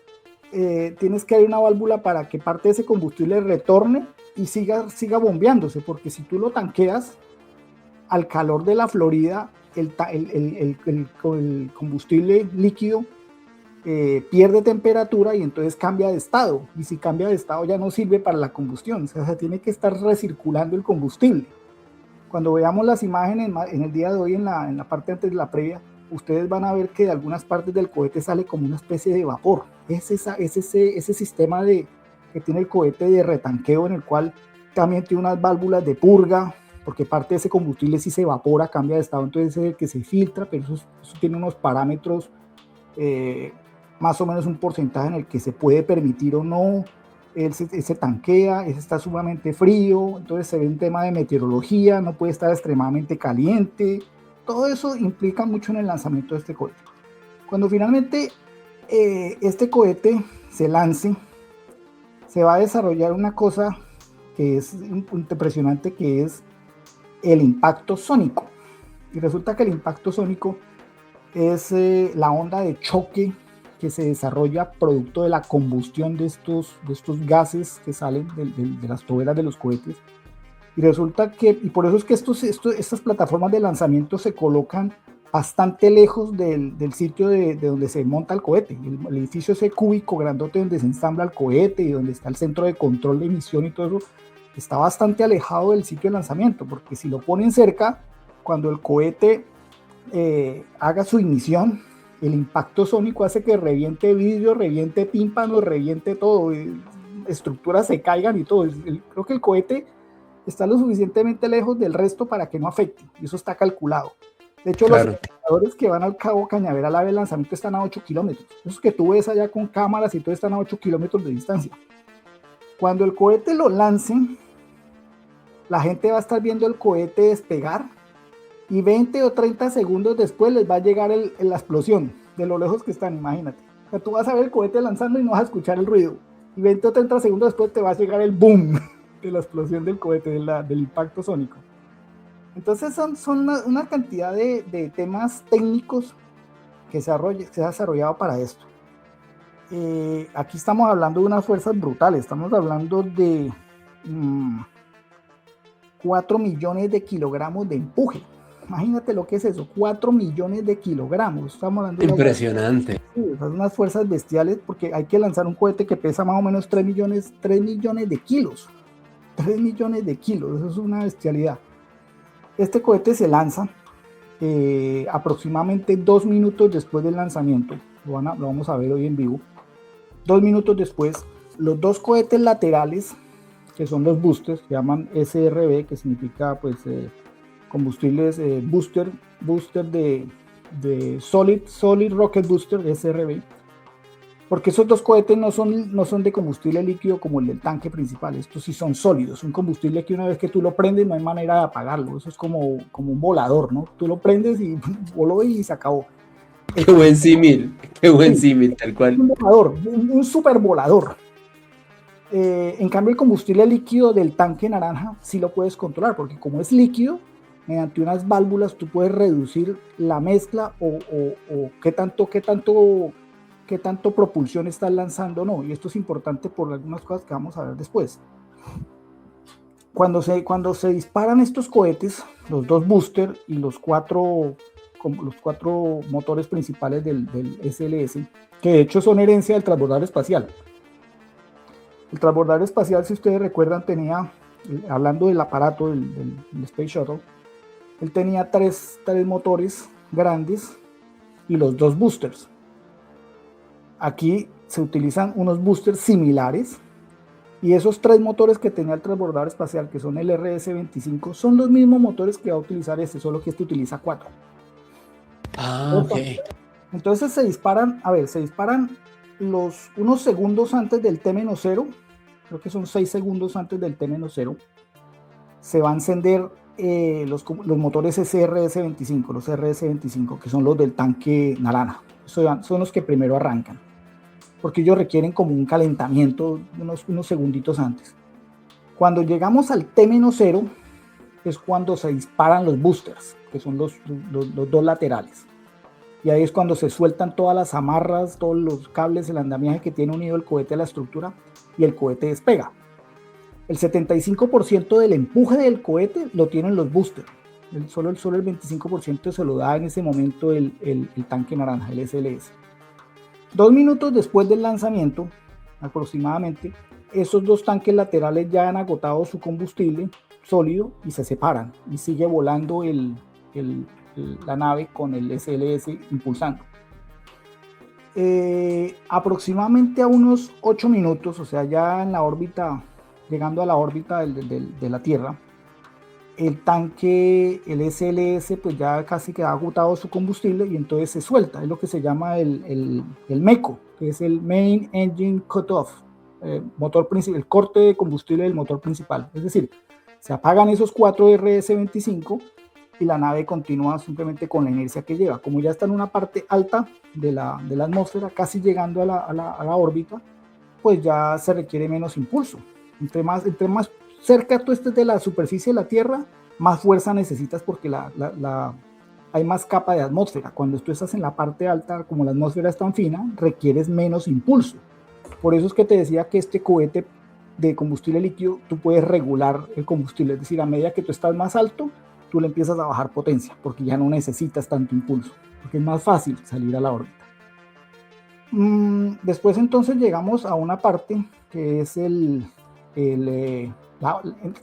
tienes que abrir una válvula para que parte de ese combustible retorne y siga bombeándose, porque si tú lo tanqueas al calor de la Florida, el combustible líquido pierde temperatura y entonces cambia de estado, y si cambia de estado ya no sirve para la combustión, o sea, se tiene que estar recirculando el combustible. Cuando veamos las imágenes en el día de hoy, en la parte antes de la previa, ustedes van a ver que de algunas partes del cohete sale como una especie de vapor. Es ese sistema que tiene el cohete de retanqueo, en el cual también tiene unas válvulas de purga, porque parte de ese combustible sí se evapora, cambia de estado, entonces es el que se filtra, pero eso tiene unos parámetros, más o menos un porcentaje en el que se puede permitir o no. Se tanquea, está sumamente frío, entonces se ve un tema de meteorología, no puede estar extremadamente caliente. Todo eso implica mucho en el lanzamiento de este cohete. Cuando finalmente este cohete se lance, se va a desarrollar una cosa que es impresionante, que es el impacto sónico. Y resulta que el impacto sónico es la onda de choque que se desarrolla producto de la combustión de estos gases que salen de las toberas de los cohetes. Y resulta que, y por eso es que estas plataformas de lanzamiento se colocan bastante lejos del sitio de donde se monta el cohete. El edificio ese cúbico grandote donde se ensambla el cohete y donde está el centro de control de emisión y todo eso, está bastante alejado del sitio de lanzamiento, porque si lo ponen cerca, cuando el cohete haga su ignición, el impacto sónico hace que reviente vidrio, reviente tímpanos, reviente todo, estructuras se caigan y todo. Creo que el cohete está lo suficientemente lejos del resto para que no afecte, y eso está calculado. De hecho, claro, los operadores que van al Cabo Cañaveral a ver el lanzamiento están a 8 kilómetros. Esos que tú ves allá con cámaras y todo están a 8 kilómetros de distancia. Cuando el cohete lo lancen, la gente va a estar viendo el cohete despegar, y 20 o 30 segundos después les va a llegar la explosión de lo lejos que están, imagínate. O sea, tú vas a ver el cohete lanzando y no vas a escuchar el ruido, y 20 o 30 segundos después te va a llegar el boom de la explosión del cohete, del impacto sónico. Entonces son una cantidad de temas técnicos que se ha desarrollado para esto. Aquí estamos hablando de unas fuerzas brutales, estamos hablando de 4 millones de kilogramos de empuje. Imagínate lo que es eso, 4 millones de kilogramos. Estamos hablando de impresionante. Son unas fuerzas bestiales, porque hay que lanzar un cohete que pesa más o menos 3 millones de kilos. 3 millones de kilos, eso es una bestialidad. Este cohete se lanza aproximadamente 2 minutos después del lanzamiento. Lo vamos a ver hoy en vivo. 2 minutos después, los dos cohetes laterales, que son los boosters, se llaman SRB, que significa pues combustibles booster, booster de Solid Rocket Booster, SRB, porque esos dos cohetes no son de combustible líquido como el del tanque principal. Estos sí son sólidos, un combustible que una vez que tú lo prendes no hay manera de apagarlo. Eso es como un volador, ¿no? Tú lo prendes y voló y se acabó. Qué buen símil, tal cual. Un volador, un super volador. En cambio, el combustible líquido del tanque naranja sí lo puedes controlar, porque como es líquido, mediante unas válvulas tú puedes reducir la mezcla o qué tanto propulsión estás lanzando, no. Y esto es importante por algunas cosas que vamos a ver después. Cuando se disparan estos cohetes, los dos booster y los cuatro motores principales del SLS, que de hecho son herencia del transbordador espacial. El transbordador espacial, si ustedes recuerdan, tenía, hablando del aparato del Space Shuttle, él tenía tres motores grandes y los dos boosters. Aquí se utilizan unos boosters similares y esos tres motores que tenía el transbordador espacial, que son el RS-25, son los mismos motores que va a utilizar solo que este utiliza 4. Ok. Entonces se disparan unos segundos antes del T-0, creo que son 6 segundos antes del T-0, se va a encender los motores RS-25, los RS-25, que son los del tanque naranja. Son los que primero arrancan, porque ellos requieren como un calentamiento unos segunditos antes. Cuando llegamos al T-0 es cuando se disparan los boosters, que son los dos laterales. Y ahí es cuando se sueltan todas las amarras, todos los cables, el andamiaje que tiene unido el cohete a la estructura y el cohete despega. El 75% del empuje del cohete lo tienen los boosters. Solo el 25% se lo da en ese momento el tanque naranja, el SLS. 2 minutos después del lanzamiento, aproximadamente, esos dos tanques laterales ya han agotado su combustible sólido y se separan y sigue volando la nave con el SLS impulsando. Aproximadamente a unos 8 minutos, o sea, ya en la órbita, llegando a la órbita de la Tierra, el tanque, el SLS, pues ya casi que ha agotado su combustible y entonces se suelta. Es lo que se llama el MECO, que es el Main Engine Cutoff, el corte de combustible del motor principal. Es decir, se apagan esos 4 RS-25 y la nave continúa simplemente con la inercia que lleva. Como ya está en una parte alta de la atmósfera, casi llegando a la órbita, pues ya se requiere menos impulso. Entre más cerca tú estés de la superficie de la Tierra, más fuerza necesitas porque hay más capa de atmósfera. Cuando tú estás en la parte alta, como la atmósfera es tan fina, requieres menos impulso. Por eso es que te decía que este cohete de combustible líquido, tú puedes regular el combustible. Es decir, a medida que tú estás más alto, tú le empiezas a bajar potencia, porque ya no necesitas tanto impulso, porque es más fácil salir a la órbita. Después entonces llegamos a una parte que es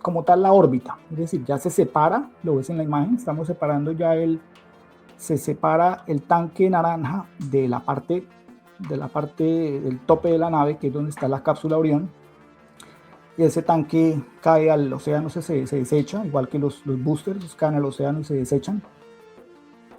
como tal la órbita, es decir, ya se separa, lo ves en la imagen, estamos separando ya se separa el tanque naranja de la parte del tope de la nave, que es donde está la cápsula Orión, y ese tanque cae al océano, se desecha, igual que los boosters caen al océano y se desechan,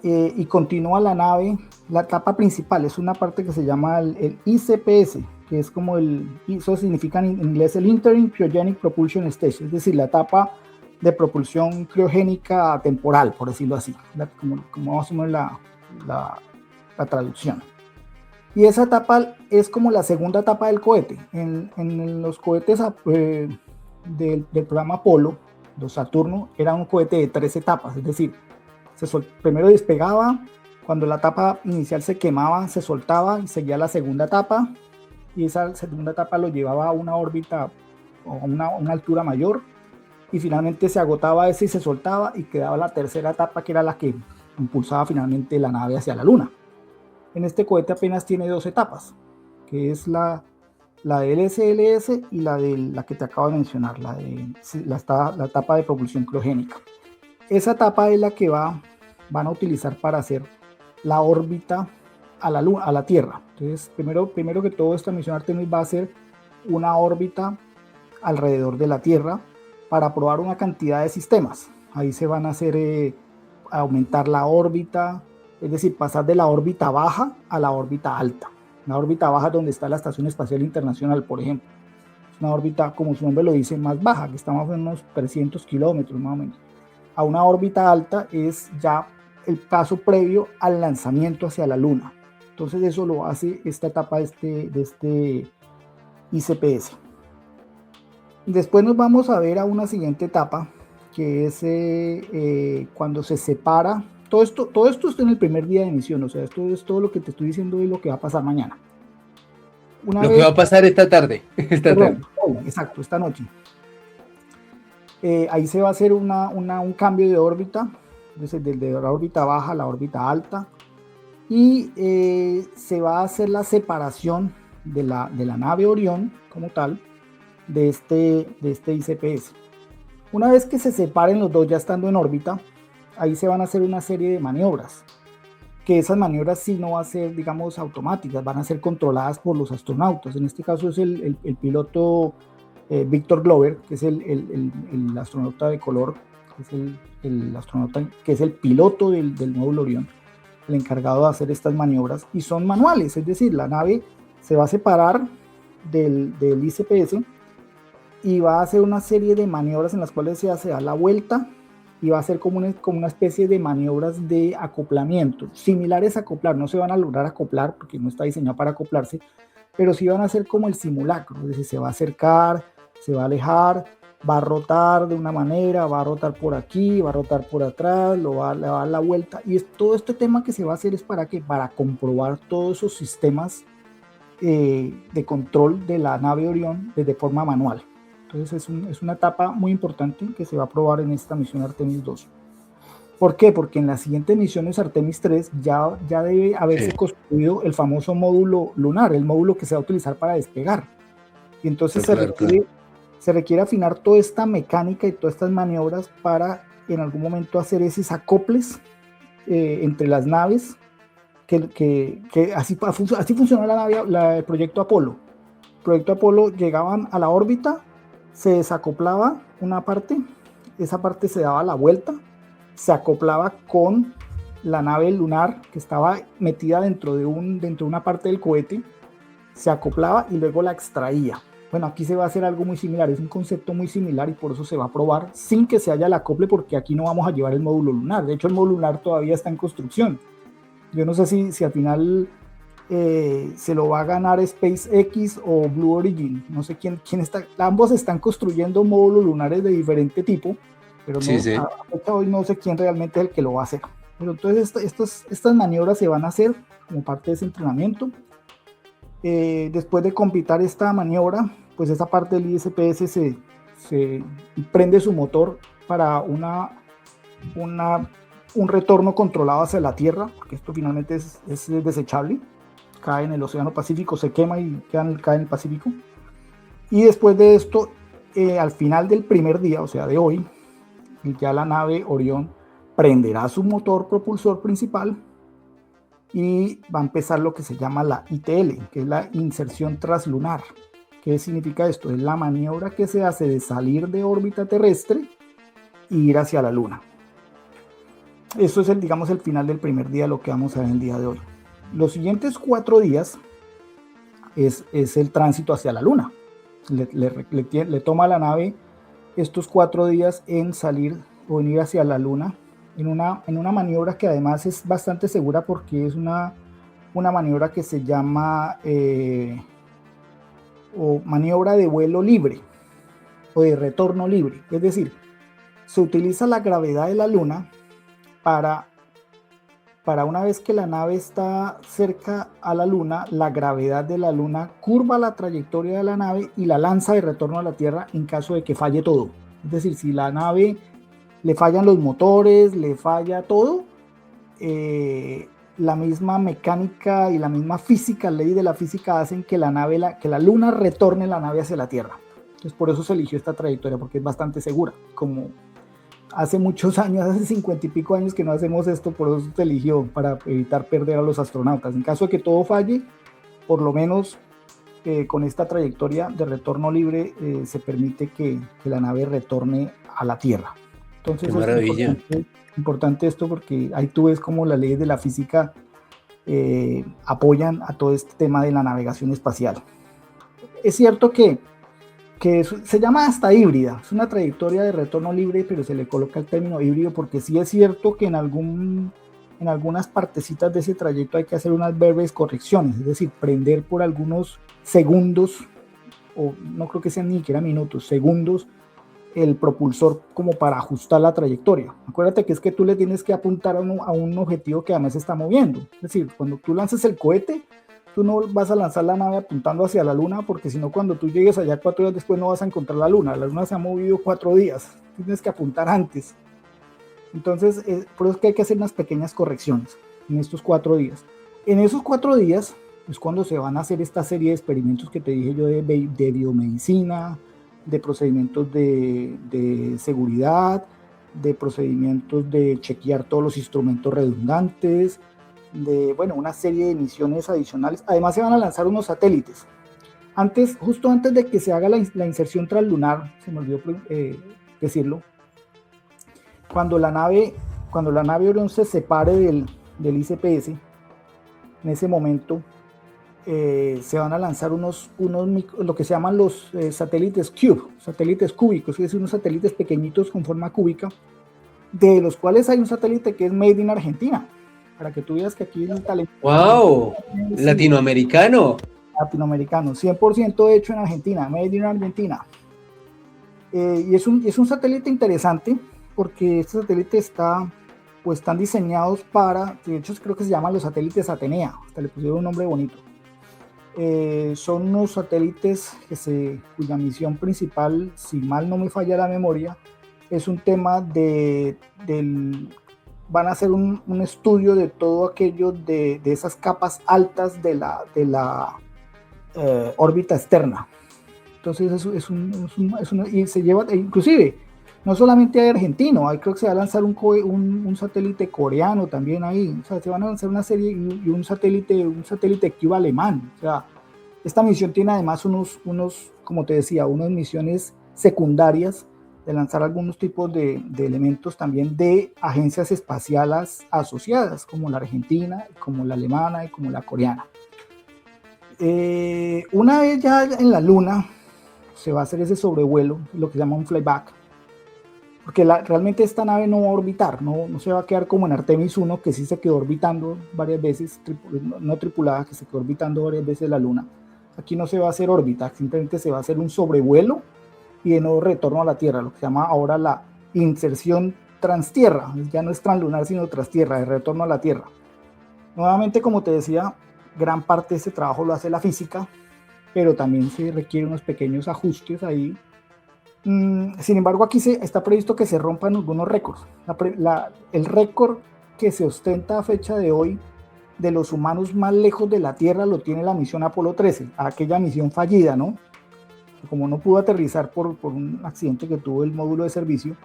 y continúa la nave. La etapa principal es una parte que se llama el ICPS, que es como eso significa en inglés el Interim Cryogenic Propulsion Stage, es decir, la etapa de propulsión criogénica temporal, por decirlo así, como más o menos la traducción. Y esa etapa es como la segunda etapa del cohete. En los cohetes del programa Apolo, los Saturno, era un cohete de 3 etapas, es decir, primero despegaba, cuando la etapa inicial se quemaba, se soltaba y seguía la segunda etapa, y esa segunda etapa lo llevaba a una órbita o a una altura mayor, y finalmente se agotaba ese y se soltaba, y quedaba la tercera etapa, que era la que impulsaba finalmente la nave hacia la Luna. En este cohete apenas tiene 2 etapas, que es la del SLS y la que te acabo de mencionar, la etapa de propulsión criogénica. Esa etapa es la que van a utilizar para hacer la órbita a la Tierra. Entonces, primero que todo, esta misión Artemis va a ser una órbita alrededor de la Tierra para probar una cantidad de sistemas. Ahí se van a hacer aumentar la órbita, es decir, pasar de la órbita baja a la órbita alta. La órbita baja es donde está la Estación Espacial Internacional, por ejemplo. Es una órbita, como su nombre lo dice, más baja, que está más o menos unos 300 kilómetros más o menos. A una órbita alta es ya el paso previo al lanzamiento hacia la Luna. Entonces eso lo hace esta etapa de este ICPS. Después nos vamos a ver a una siguiente etapa, que es cuando se separa. Todo esto está en el primer día de misión, o sea, esto es todo lo que te estoy diciendo y lo que va a pasar mañana. Que va a pasar esta tarde. Exacto, esta noche. Ahí se va a hacer un cambio de órbita, desde la órbita baja a la órbita alta, y se va a hacer la separación de la nave Orión como tal de este ICPS. Una vez que se separen los dos ya estando en órbita, ahí se van a hacer una serie de maniobras, que esas maniobras sí no van a ser, digamos, automáticas, van a ser controladas por los astronautas. En este caso es el piloto Victor Glover, que es el astronauta de color, que es el astronauta que es el piloto del módulo Orión, el encargado de hacer estas maniobras, y son manuales, es decir, la nave se va a separar del ICPS y va a hacer una serie de maniobras en las cuales se da la vuelta y va a ser como una especie de maniobras de acoplamiento, similares a acoplar. No se van a lograr acoplar porque no está diseñado para acoplarse, pero sí van a ser como el simulacro, es decir, se va a acercar, se va a alejar, va a rotar de una manera, va a rotar por aquí, va a rotar por atrás, le va a dar la vuelta, y todo este tema que se va a hacer es para ¿qué? Para comprobar todos esos sistemas de control de la nave Orión de forma manual. Entonces es una etapa muy importante que se va a probar en esta misión Artemis 2. ¿Por qué? Porque en las siguientes misiones Artemis 3 ya debe haberse construido el famoso módulo lunar, el módulo que se va a utilizar para despegar. Y entonces se requiere afinar toda esta mecánica y todas estas maniobras para en algún momento hacer esos acoples entre las naves, que así funcionó el proyecto Apolo. El proyecto Apolo llegaban a la órbita, se desacoplaba una parte, esa parte se daba la vuelta, se acoplaba con la nave lunar que estaba metida dentro de una parte del cohete, se acoplaba y luego la extraía. Bueno, aquí se va a hacer algo muy similar, es un concepto muy similar y por eso se va a probar sin que se haya el acople, porque aquí no vamos a llevar el módulo lunar. De hecho, el módulo lunar todavía está en construcción. Yo no sé si al final se lo va a ganar SpaceX o Blue Origin, no sé quién está. Ambos están construyendo módulos lunares de diferente tipo, pero hoy no sé quién realmente es el que lo va a hacer. Pero entonces estas maniobras se van a hacer como parte de ese entrenamiento. Después de completar esta maniobra, pues esa parte del ISPS se prende su motor para un retorno controlado hacia la Tierra, porque esto finalmente es desechable, cae en el Océano Pacífico, se quema y cae en el Pacífico. Y después de esto, al final del primer día, o sea de hoy, ya la nave Orión prenderá su motor propulsor principal y va a empezar lo que se llama la ITL, que es la inserción translunar. ¿Qué significa esto? Es la maniobra que se hace de salir de órbita terrestre e ir hacia la Luna. Eso es el final del primer día, lo que vamos a ver el día de hoy. Los siguientes 4 días es el tránsito hacia la Luna. Le toma a la nave estos 4 días en salir o en ir hacia la Luna, en una maniobra que además es bastante segura, porque es una maniobra que se llama o maniobra de vuelo libre o de retorno libre. Es decir, se utiliza la gravedad de la Luna para una vez que la nave está cerca a la Luna, la gravedad de la Luna curva la trayectoria de la nave y la lanza de retorno a la Tierra en caso de que falle todo. Es decir, si la nave le fallan los motores, le falla todo, la misma mecánica y la misma física, ley de la física, hacen que que la Luna retorne la nave hacia la Tierra. Entonces por eso se eligió esta trayectoria, porque es bastante segura. Como hace muchos años, hace 50 y pico años que no hacemos esto, por eso se eligió, para evitar perder a los astronautas. En caso de que todo falle, por lo menos con esta trayectoria de retorno libre se permite que la nave retorne a la Tierra. Entonces Qué es maravilla. importante esto porque ahí tú ves cómo las leyes de la física apoyan a todo este tema de la navegación espacial. Es cierto que se llama hasta híbrida, es una trayectoria de retorno libre, pero se le coloca el término híbrido porque sí es cierto que en algunas partecitas de ese trayecto hay que hacer unas breves correcciones, es decir, prender por algunos segundos, o no creo que sean ni siquiera minutos, segundos, el propulsor como para ajustar la trayectoria. Acuérdate que es que tú le tienes que apuntar a un objetivo que además se está moviendo. Es decir, cuando tú lanzas el cohete, tú no vas a lanzar la nave apuntando hacia la luna, porque si no, cuando tú llegues allá 4 días después no vas a encontrar la luna. La luna se ha movido 4 días. Tienes que apuntar antes. Entonces, por eso es que hay que hacer unas pequeñas correcciones en estos 4 días. En esos 4 días es cuando se van a hacer esta serie de experimentos que te dije yo de biomedicina, de procedimientos de seguridad, de procedimientos de chequear todos los instrumentos redundantes, de, bueno, una serie de misiones adicionales. Además se van a lanzar unos satélites. Justo antes de que se haga la inserción translunar, se me olvidó decirlo, cuando la nave Orión se separe del ICPS, en ese momento se van a lanzar lo que se llaman los satélites CUBE, satélites cúbicos, es decir, unos satélites pequeñitos con forma cúbica, de los cuales hay un satélite que es made in Argentina, para que tú veas que aquí el talento... ¡Wow! Latinoamericano. Latinoamericano, 100% hecho en Argentina, made in Argentina. Y es un satélite interesante, porque este satélite están diseñados para, de hecho creo que se llaman los satélites Atenea, hasta le pusieron un nombre bonito. Son unos satélites cuya misión principal, si mal no me falla la memoria, es un tema van a hacer un estudio de todo aquello de esas capas altas de la órbita externa. Entonces y se lleva, inclusive, no solamente hay argentino, creo que se va a lanzar un satélite coreano también ahí, o sea, se van a lanzar una serie y un satélite Cuba alemán. O sea, esta misión tiene además como te decía, unas misiones secundarias de lanzar algunos tipos de elementos también de agencias espaciales asociadas, como la argentina, como la alemana y como la coreana. Una vez ya en la luna, se va a hacer ese sobrevuelo, lo que se llama un flyback, porque realmente esta nave no va a orbitar, no se va a quedar como en Artemis 1, que sí se quedó orbitando varias veces, no tripulada, que se quedó orbitando varias veces la luna. Aquí no se va a hacer órbita, simplemente se va a hacer un sobrevuelo y de nuevo retorno a la Tierra, lo que se llama ahora la inserción transtierra, ya no es translunar sino transtierra, de retorno a la Tierra. Nuevamente, como te decía, gran parte de este trabajo lo hace la física, pero también se requieren unos pequeños ajustes ahí. Sin embargo, aquí está previsto que se rompan algunos récords. El récord que se ostenta a fecha de hoy de los humanos más lejos de la Tierra lo tiene la misión Apolo 13, aquella misión fallida, ¿no? Como no pudo aterrizar por un accidente que tuvo el módulo de servicio,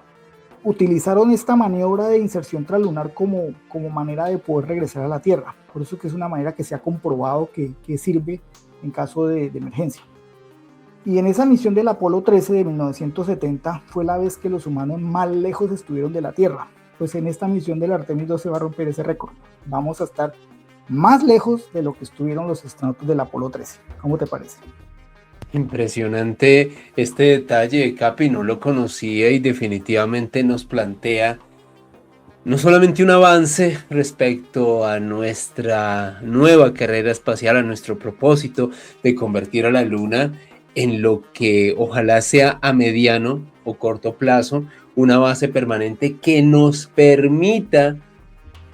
utilizaron esta maniobra de inserción translunar como manera de poder regresar a la Tierra. Por eso que es una manera que se ha comprobado que sirve en caso de emergencia. Y en esa misión del Apolo 13 de 1970 fue la vez que los humanos más lejos estuvieron de la Tierra. Pues en esta misión del Artemis 2 se va a romper ese récord. Vamos a estar más lejos de lo que estuvieron los astronautas del Apolo 13. ¿Cómo te parece? Impresionante este detalle, Capi, no lo conocía y definitivamente nos plantea no solamente un avance respecto a nuestra nueva carrera espacial, a nuestro propósito de convertir a la Luna en lo que ojalá sea a mediano o corto plazo, una base permanente que nos permita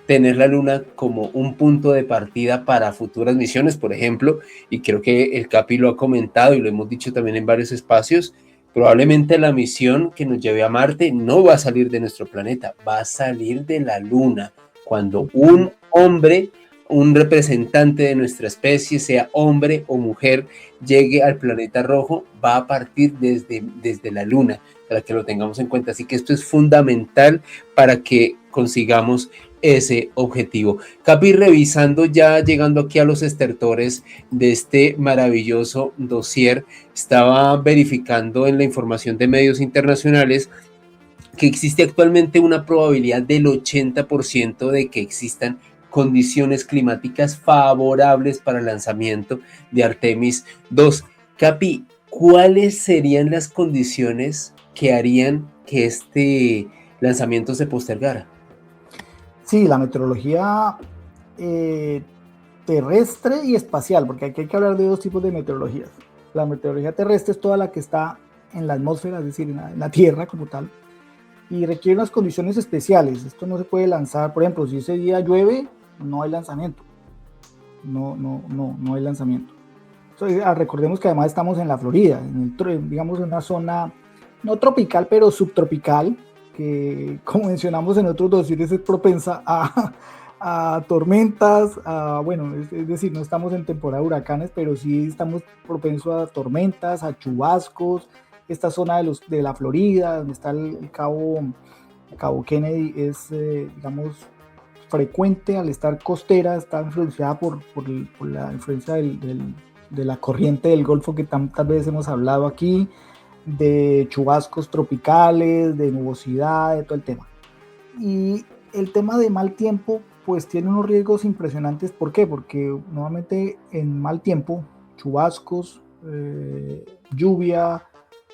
tener la Luna como un punto de partida para futuras misiones, por ejemplo, y creo que el Capi lo ha comentado y lo hemos dicho también en varios espacios, probablemente la misión que nos lleve a Marte no va a salir de nuestro planeta, va a salir de la Luna, cuando un hombre, un representante de nuestra especie, sea hombre o mujer, llegue al planeta rojo, va a partir desde la Luna, para que lo tengamos en cuenta. Así que esto es fundamental para que consigamos ese objetivo. Capi, revisando ya, llegando aquí a los estertores de este maravilloso dossier, estaba verificando en la información de medios internacionales que existe actualmente una probabilidad del 80% de que existan condiciones climáticas favorables para el lanzamiento de Artemis 2. Capi, ¿cuáles serían las condiciones que harían que este lanzamiento se postergara? Sí, la meteorología terrestre y espacial, porque aquí hay que hablar de dos tipos de meteorologías. La meteorología terrestre es toda la que está en la atmósfera, es decir, en la Tierra como tal, y requiere unas condiciones especiales. Esto no se puede lanzar, por ejemplo, si ese día llueve, no hay lanzamiento. No hay lanzamiento. Entonces, recordemos que además estamos en la Florida, digamos en una zona no tropical, pero subtropical, que como mencionamos en otros dossiers es propensa a tormentas, bueno, es decir, no estamos en temporada de huracanes, pero sí estamos propensos a tormentas, a chubascos. Esta zona de la Florida, donde está el cabo Kennedy, es, digamos, frecuente al estar costera, está influenciada por la influencia de la corriente del Golfo que tantas veces hemos hablado aquí, de chubascos tropicales, de nubosidad, de todo el tema. Y el tema de mal tiempo, pues tiene unos riesgos impresionantes. ¿Por qué? Porque normalmente en mal tiempo, chubascos, lluvia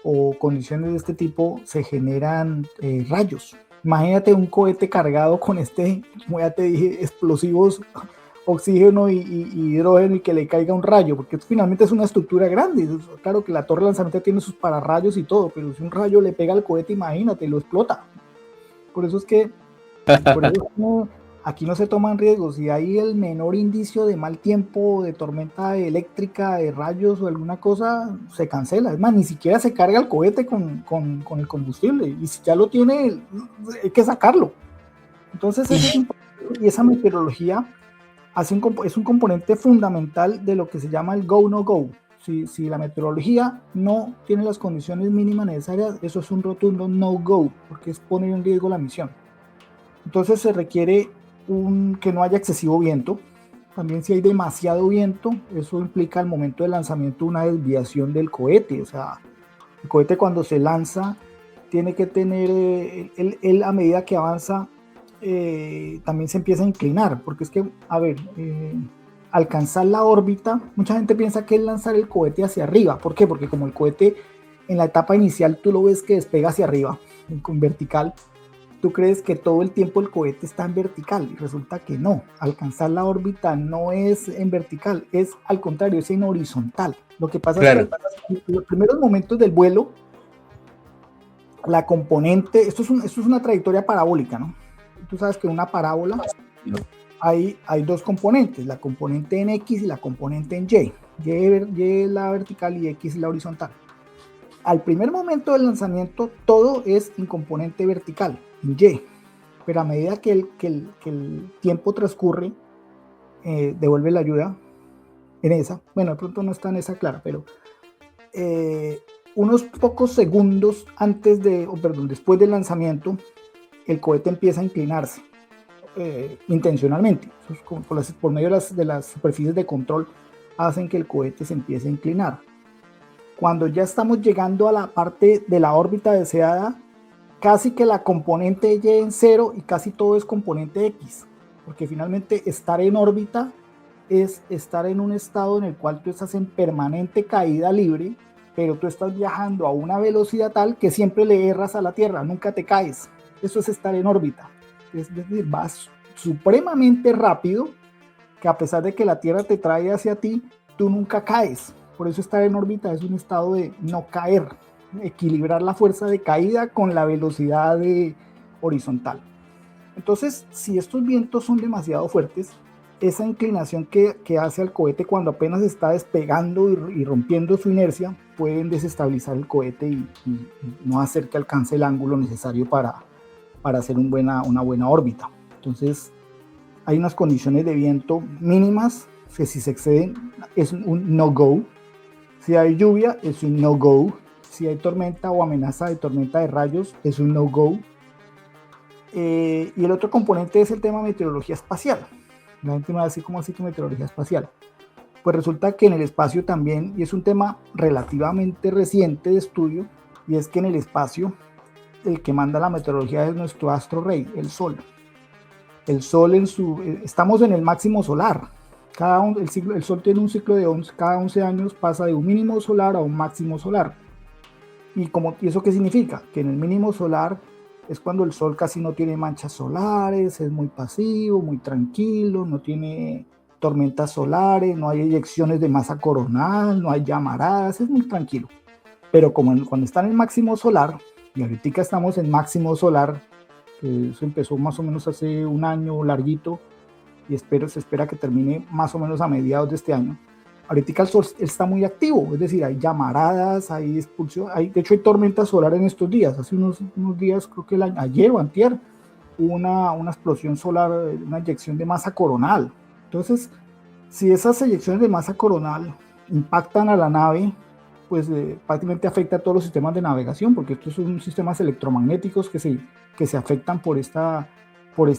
o condiciones de este tipo, se generan rayos. Imagínate un cohete cargado con como ya te dije, explosivos, oxígeno y hidrógeno, y que le caiga un rayo, porque finalmente es una estructura grande. Claro que la torre de lanzamiento tiene sus pararrayos y todo, pero si un rayo le pega al cohete, imagínate, lo explota. Por eso es que aquí no se toman riesgos. Si hay el menor indicio de mal tiempo, de tormenta eléctrica, de rayos o alguna cosa, se cancela. Es más, ni siquiera se carga el cohete con el combustible, y si ya lo tiene, hay que sacarlo. Entonces, y esa meteorología es un componente fundamental de lo que se llama el go, no go. Si la meteorología no tiene las condiciones mínimas necesarias, eso es un rotundo no go, porque es poner en riesgo la misión. Entonces se requiere que no haya excesivo viento. También, si hay demasiado viento, eso implica al momento del lanzamiento una desviación del cohete. O sea, el cohete cuando se lanza tiene que tener, él a medida que avanza, también se empieza a inclinar, porque es que, alcanzar la órbita, mucha gente piensa que es lanzar el cohete hacia arriba. ¿Por qué? Porque como el cohete en la etapa inicial tú lo ves que despega hacia arriba, con vertical, tú crees que todo el tiempo el cohete está en vertical, y resulta que no. Alcanzar la órbita no es en vertical, es al contrario, es en horizontal. Lo que pasa es que en los primeros momentos del vuelo, la componente, esto es una trayectoria parabólica, ¿no? Tú sabes que en una parábola hay dos componentes, la componente en X y la componente en Y. Y es la vertical y X es la horizontal. Al primer momento del lanzamiento, todo es en componente vertical, en Y, pero a medida que el tiempo transcurre, devuelve la ayuda en esa. Bueno, de pronto no está en esa clara, pero unos pocos segundos después del lanzamiento, el cohete empieza a inclinarse intencionalmente. Por medio de las superficies de control, hacen que el cohete se empiece a inclinar. Cuando ya estamos llegando a la parte de la órbita deseada, casi que la componente Y en cero y casi todo es componente X, porque finalmente estar en órbita es estar en un estado en el cual tú estás en permanente caída libre, pero tú estás viajando a una velocidad tal que siempre le erras a la Tierra, nunca te caes. Eso es estar en órbita. Es decir, vas supremamente rápido, que a pesar de que la Tierra te trae hacia ti, tú nunca caes. Por eso estar en órbita es un estado de no caer, equilibrar la fuerza de caída con la velocidad horizontal. Entonces, si estos vientos son demasiado fuertes, esa inclinación que hace al cohete cuando apenas está despegando y rompiendo su inercia, pueden desestabilizar el cohete y no hacer que alcance el ángulo necesario para hacer una buena órbita. Entonces, hay unas condiciones de viento mínimas que, si se exceden, es un no-go. Si hay lluvia, es un no-go. Si hay tormenta o amenaza de tormenta de rayos, es un no-go. Y el otro componente es el tema de meteorología espacial. La gente me va a decir, ¿cómo así que meteorología espacial? Pues resulta que en el espacio también, y es un tema relativamente reciente de estudio, y es que en el espacio el que manda la meteorología es nuestro astro rey, el Sol. El Sol estamos en el máximo solar. El Sol tiene un ciclo de 11, cada 11 años pasa de un mínimo solar a un máximo solar. ¿Y eso qué significa? Que en el mínimo solar es cuando el Sol casi no tiene manchas solares, es muy pasivo, muy tranquilo, no tiene tormentas solares, no hay eyecciones de masa coronal, no hay llamaradas, es muy tranquilo. Pero cuando está en el máximo solar, y ahorita estamos en máximo solar, que eso empezó más o menos hace un año larguito, y se espera que termine más o menos a mediados de este año. Ahorita el Sol está muy activo, es decir, hay llamaradas, hay expulsión, de hecho hay tormentas solares en estos días. Hace unos días, creo que ayer o antier, hubo una explosión solar, una eyección de masa coronal. Entonces, si esas eyecciones de masa coronal impactan a la nave, pues prácticamente afecta a todos los sistemas de navegación, porque estos son sistemas electromagnéticos que se afectan por esta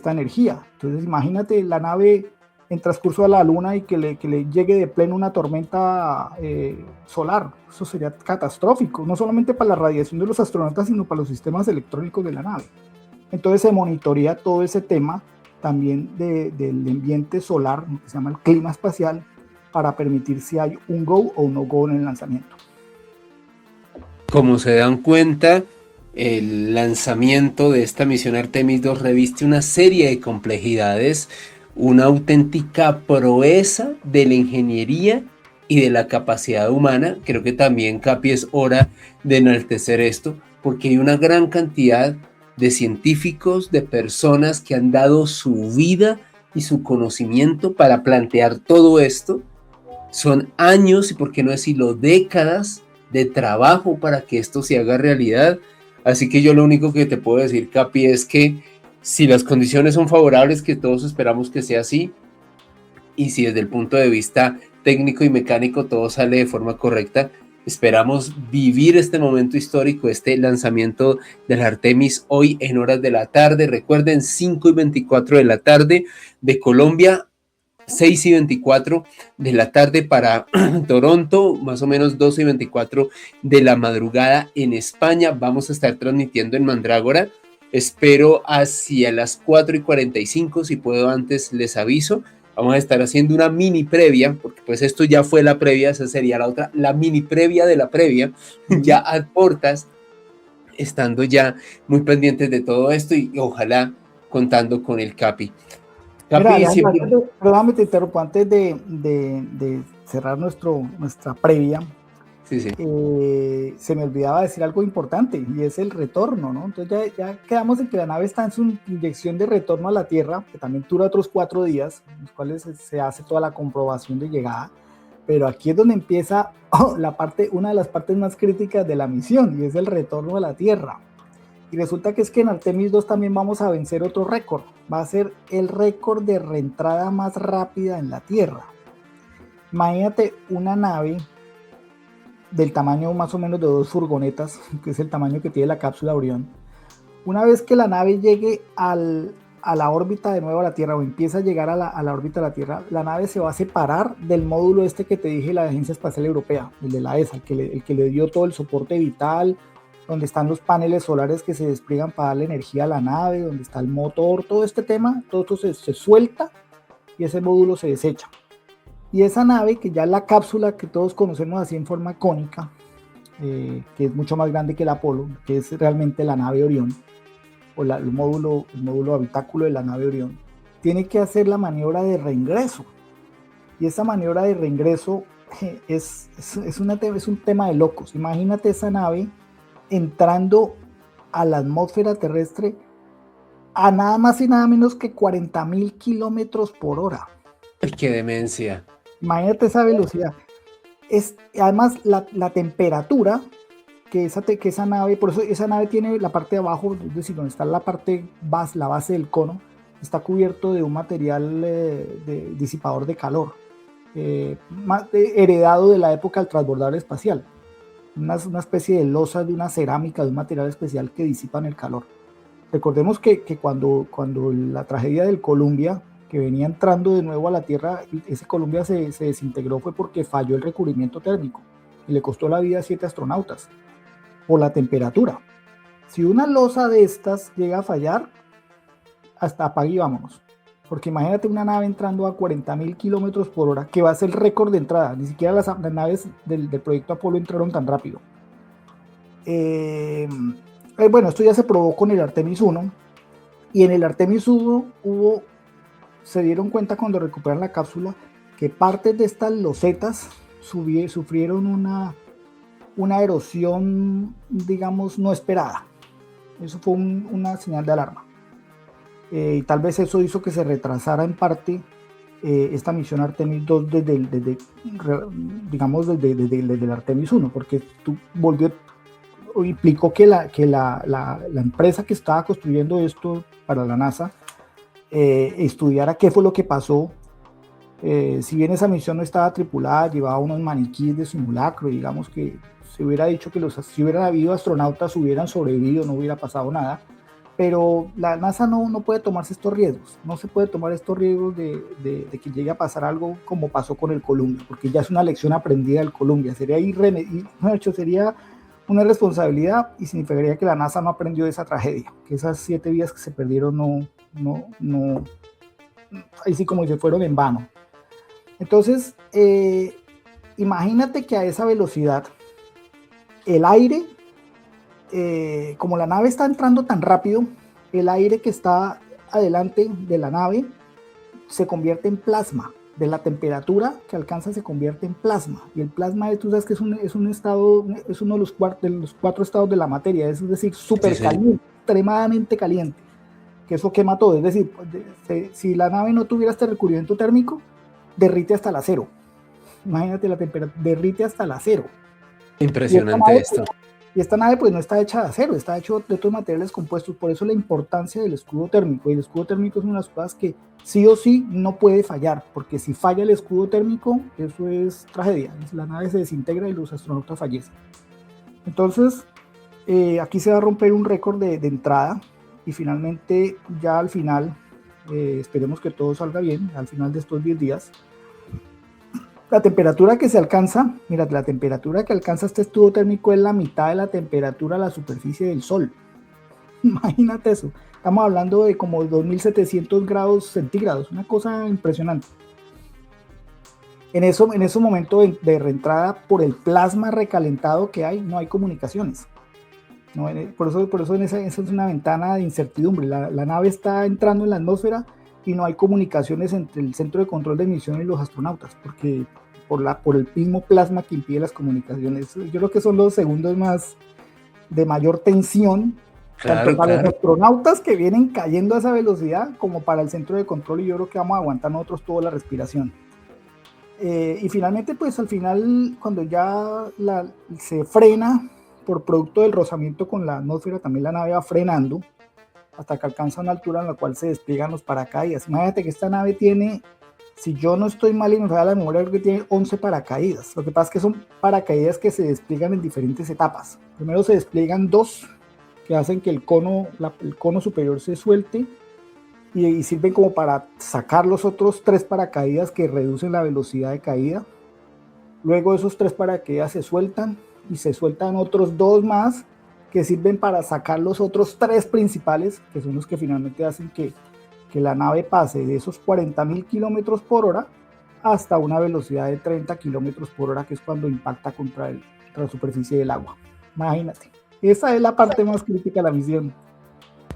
energía. Entonces, imagínate la nave en transcurso a la luna y que le llegue de pleno una tormenta solar. Eso sería catastrófico, no solamente para la radiación de los astronautas, sino para los sistemas electrónicos de la nave. Entonces se monitorea todo ese tema también del ambiente solar, que se llama el clima espacial, para permitir si hay un go o un no go en el lanzamiento. Como se dan cuenta, el lanzamiento de esta misión Artemis II reviste una serie de complejidades, una auténtica proeza de la ingeniería y de la capacidad humana. Creo que también, Capi, es hora de enaltecer esto, porque hay una gran cantidad de científicos, de personas que han dado su vida y su conocimiento para plantear todo esto. Son años, y por qué no decirlo, décadas de trabajo para que esto se haga realidad. Así que yo lo único que te puedo decir, Capi, es que si las condiciones son favorables, que todos esperamos que sea así, y si desde el punto de vista técnico y mecánico todo sale de forma correcta, esperamos vivir este momento histórico, este lanzamiento del Artemis hoy en horas de la tarde. Recuerden, 5:24 de la tarde de Colombia, 6:24 de la tarde para Toronto, más o menos 12:24 de la madrugada en España. Vamos a estar transmitiendo en Mandrágora. Espero hacia las 4:45, si puedo antes les aviso. Vamos a estar haciendo una mini previa, porque pues esto ya fue la previa, esa sería la otra, la mini previa de la previa, ya a portas, estando ya muy pendientes de todo esto y ojalá contando con el Capi. Mira, perdóname, te interrumpo, antes de cerrar nuestra previa. Sí. Se me olvidaba decir algo importante, y es el retorno, ¿no? Entonces ya quedamos en que la nave está en su inyección de retorno a la Tierra, que también dura otros 4 días, en los cuales se hace toda la comprobación de llegada, pero aquí es donde empieza una de las partes más críticas de la misión, y es el retorno a la Tierra. Y resulta que es que en Artemis II también vamos a vencer otro récord, va a ser el récord de reentrada más rápida en la Tierra. Imagínate una nave del tamaño más o menos de 2 furgonetas, que es el tamaño que tiene la cápsula Orión. Una vez que la nave llegue a la órbita de nuevo a la Tierra, o empieza a llegar a la órbita de la Tierra, la nave se va a separar del módulo que te dije, la Agencia Espacial Europea, el de la ESA, el que le dio todo el soporte vital, donde están los paneles solares que se despliegan para darle energía a la nave, donde está el motor, todo este tema, todo esto se suelta y ese módulo se desecha. Y esa nave, que ya es la cápsula que todos conocemos así en forma cónica, que es mucho más grande que el Apolo, que es realmente la nave Orión, o el módulo habitáculo de la nave Orión, tiene que hacer la maniobra de reingreso. Y esa maniobra de reingreso es un tema de locos. Imagínate esa nave entrando a la atmósfera terrestre a nada más y nada menos que 40.000 kilómetros por hora. ¡Qué demencia! Imagínate esa velocidad. Además, la temperatura que esa nave, por eso esa nave tiene la parte de abajo, es decir, donde está la base del cono, está cubierto de un material de disipador de calor, heredado de la época del transbordador espacial. Una especie de losa de una cerámica, de un material especial que disipan el calor. Recordemos que cuando la tragedia del Columbia, que venía entrando de nuevo a la Tierra, ese Columbia se desintegró fue porque falló el recubrimiento térmico y le costó la vida a 7 astronautas por la temperatura. Si una losa de estas llega a fallar, hasta apague y vámonos. Porque imagínate una nave entrando a 40.000 kilómetros por hora, que va a ser el récord de entrada. Ni siquiera las naves del proyecto Apolo entraron tan rápido. Bueno, esto ya se probó con el Artemis 1. Y en el Artemis 1 se dieron cuenta cuando recuperaron la cápsula que partes de estas losetas sufrieron una erosión, digamos, no esperada. Eso fue una señal de alarma. Y tal vez eso hizo que se retrasara en parte esta misión Artemis 2 desde el Artemis 1, porque implicó que la empresa que estaba construyendo esto para la NASA estudiara qué fue lo que pasó. Si bien esa misión no estaba tripulada, llevaba unos maniquíes de simulacro, y digamos que se hubiera dicho que si hubieran habido astronautas hubieran sobrevivido, no hubiera pasado nada. Pero la NASA no puede tomarse estos riesgos, no se puede tomar estos riesgos de que llegue a pasar algo como pasó con el Columbia, porque ya es una lección aprendida del Columbia, sería una irresponsabilidad y significaría que la NASA no aprendió de esa tragedia, que esas 7 vidas que se perdieron ahí sí como se fueron en vano. Entonces, imagínate que a esa velocidad, el aire, como la nave está entrando tan rápido, el aire que está adelante de la nave se convierte en plasma. De la temperatura que alcanza se convierte en plasma. Y el plasma, tú sabes que es un estado, es uno de los 4 estados de la materia, es decir, súper caliente, extremadamente caliente, que eso quema todo. Es decir, si la nave no tuviera este recubrimiento térmico, derrite hasta el acero. Imagínate la temperatura, derrite hasta el acero. Impresionante esto. Y esta nave pues no está hecha de acero, está hecho de otros materiales compuestos, por eso la importancia del escudo térmico. Y el escudo térmico es una de las cosas que sí o sí no puede fallar, porque si falla el escudo térmico, eso es tragedia. La nave se desintegra y los astronautas fallecen. Entonces, aquí se va a romper un récord de entrada, y finalmente, ya al final, esperemos que todo salga bien, al final de estos 10 días, la temperatura que se alcanza, mira, la temperatura que alcanza este escudo térmico es la mitad de la temperatura de la superficie del Sol. Imagínate eso. Estamos hablando de como 2.700 grados centígrados, una cosa impresionante. En ese momento de reentrada, por el plasma recalentado que hay, no hay comunicaciones. No, por eso esa es una ventana de incertidumbre. La nave está entrando en la atmósfera y no hay comunicaciones entre el centro de control de misión y los astronautas, porque por el mismo plasma que impide las comunicaciones. Yo creo que son los segundos de mayor tensión, tanto para los astronautas que vienen cayendo a esa velocidad, como para el centro de control, y yo creo que vamos a aguantar nosotros toda la respiración. Y finalmente, pues al final, cuando ya se frena por producto del rozamiento con la atmósfera, también la nave va frenando hasta que alcanza una altura en la cual se despliegan los paracaídas. Imagínate que esta nave tiene, si yo no estoy mal y me falla la memoria, creo que tiene 11 paracaídas. Lo que pasa es que son paracaídas que se despliegan en diferentes etapas. Primero se despliegan 2, que hacen que el cono superior se suelte, y sirven como para sacar los otros 3 paracaídas que reducen la velocidad de caída. Luego esos 3 paracaídas se sueltan, y se sueltan otros 2 más que sirven para sacar los otros 3 principales, que son los que finalmente hacen que la nave pase de esos 40.000 kilómetros por hora hasta una velocidad de 30 kilómetros por hora, que es cuando impacta contra la superficie del agua. Imagínate, esa es la parte más crítica de la misión.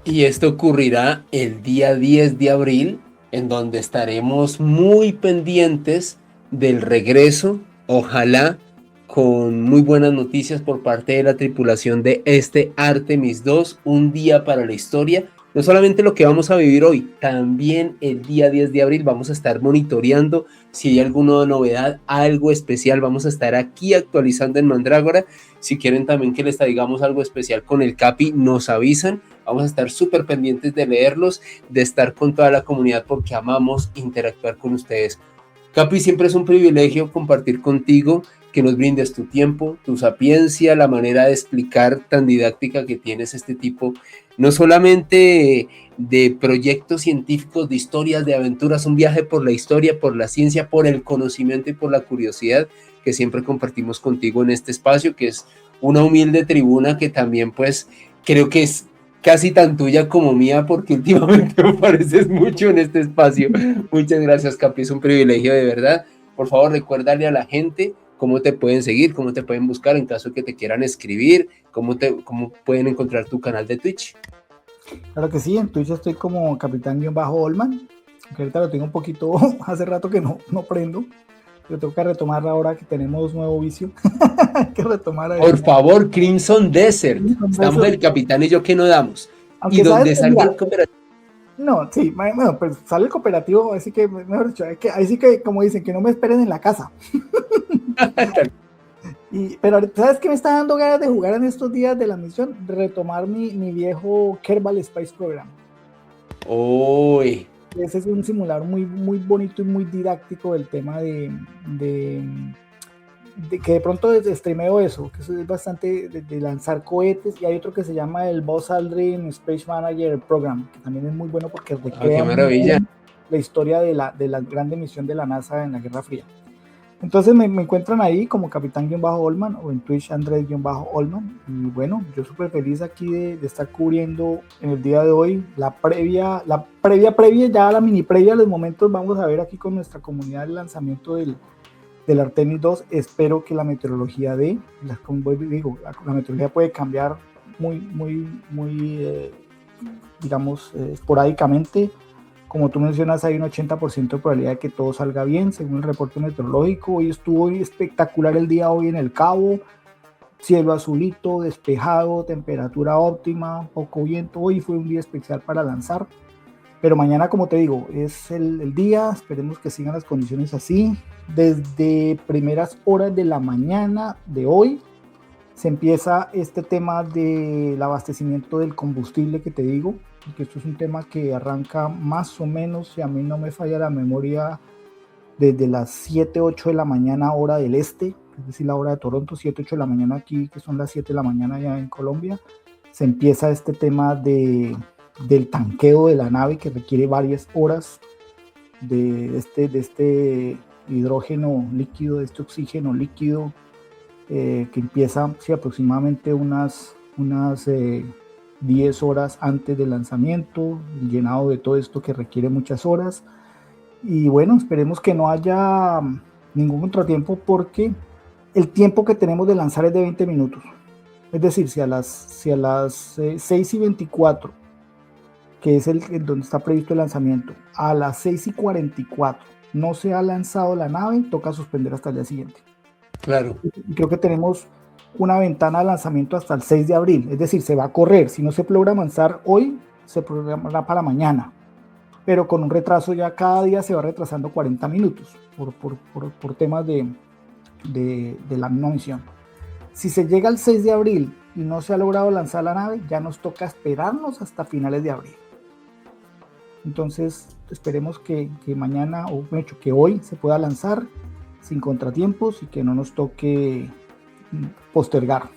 Y esto ocurrirá el día 10 de abril, en donde estaremos muy pendientes del regreso, ojalá con muy buenas noticias por parte de la tripulación de este Artemis 2, un día para la historia. No solamente lo que vamos a vivir hoy, también el día 10 de abril vamos a estar monitoreando si hay alguna novedad, algo especial. Vamos a estar aquí actualizando en Mandrágora. Si quieren también que les traigamos algo especial con el Capi, nos avisan. Vamos a estar súper pendientes de leerlos, de estar con toda la comunidad, porque amamos interactuar con ustedes. Capi, siempre es un privilegio compartir contigo, que nos brindes tu tiempo, tu sapiencia, la manera de explicar tan didáctica que tienes este tipo, no solamente de proyectos científicos, de historias, de aventuras, un viaje por la historia, por la ciencia, por el conocimiento y por la curiosidad que siempre compartimos contigo en este espacio, que es una humilde tribuna que también pues creo que es casi tan tuya como mía, porque últimamente me pareces mucho en este espacio. Muchas gracias, Capi, es un privilegio de verdad. Por favor, recuérdale a la gente cómo te pueden seguir, cómo te pueden buscar en caso de que te quieran escribir, cómo pueden encontrar tu canal de Twitch. Claro que sí, en Twitch estoy como Capitán-Olman, que ahorita lo tengo un poquito, hace rato que no prendo, pero tengo que retomar ahora que tenemos nuevo vicio. Hay que retomar ahí. Por favor, Crimson Desert. Estamos el capitán y yo que no damos. Aunque y donde salga el cooperativo. No, sí, bueno, pues sale el cooperativo, así que, mejor dicho, ahí sí que, como dicen, que no me esperen en la casa. Pero ¿sabes qué me está dando ganas de jugar en estos días de la misión? Retomar mi viejo Kerbal Space Program. Uy. Ese es un simulador muy, muy bonito y muy didáctico del tema de que de pronto streameo eso, que eso es bastante de lanzar cohetes, y hay otro que se llama el Buzz Aldrin Space Manager Program, que también es muy bueno porque recrea la historia de la grande misión de la NASA en la Guerra Fría. Entonces me encuentran ahí como Capitán-Olman o en Twitch Andrés-Olman, y bueno, yo súper feliz aquí de estar cubriendo en el día de hoy la previa, ya la mini previa de los momentos. Vamos a ver aquí con nuestra comunidad el lanzamiento del Artemis 2. Espero que la meteorología la meteorología puede cambiar muy digamos, esporádicamente. Como tú mencionas, hay un 80% de probabilidad de que todo salga bien, según el reporte meteorológico. Hoy estuvo espectacular el día hoy en el Cabo, cielo azulito, despejado, temperatura óptima, poco viento. Hoy fue un día especial para lanzar, pero mañana, como te digo, es el día. Esperemos que sigan las condiciones así. Desde primeras horas de la mañana de hoy se empieza este tema del abastecimiento del combustible que te digo, porque esto es un tema que arranca más o menos, si a mí no me falla la memoria, desde las 7, 8 de la mañana hora del este, es decir, la hora de Toronto, 7, 8 de la mañana aquí, que son las 7 de la mañana ya en Colombia. Se empieza este tema del tanqueo de la nave, que requiere varias horas de este hidrógeno líquido, de este oxígeno líquido, que empieza aproximadamente unas 10 horas antes del lanzamiento, el llenado de todo esto que requiere muchas horas. Y bueno, esperemos que no haya ningún contratiempo, porque el tiempo que tenemos de lanzar es de 20 minutos. Es decir, si a las 6:24, que es donde está previsto el lanzamiento, a las 6:44 no se ha lanzado la nave, toca suspender hasta el día siguiente. Claro. Y creo que tenemos una ventana de lanzamiento hasta el 6 de abril, es decir, se va a correr. Si no se logra avanzar hoy, se programará para mañana, pero con un retraso. Ya cada día se va retrasando 40 minutos por temas de la misma misión. Si se llega al 6 de abril y no se ha logrado lanzar la nave, ya nos toca esperarnos hasta finales de abril. Entonces esperemos que mañana, o de hecho que hoy, se pueda lanzar sin contratiempos y que no nos toque postergar.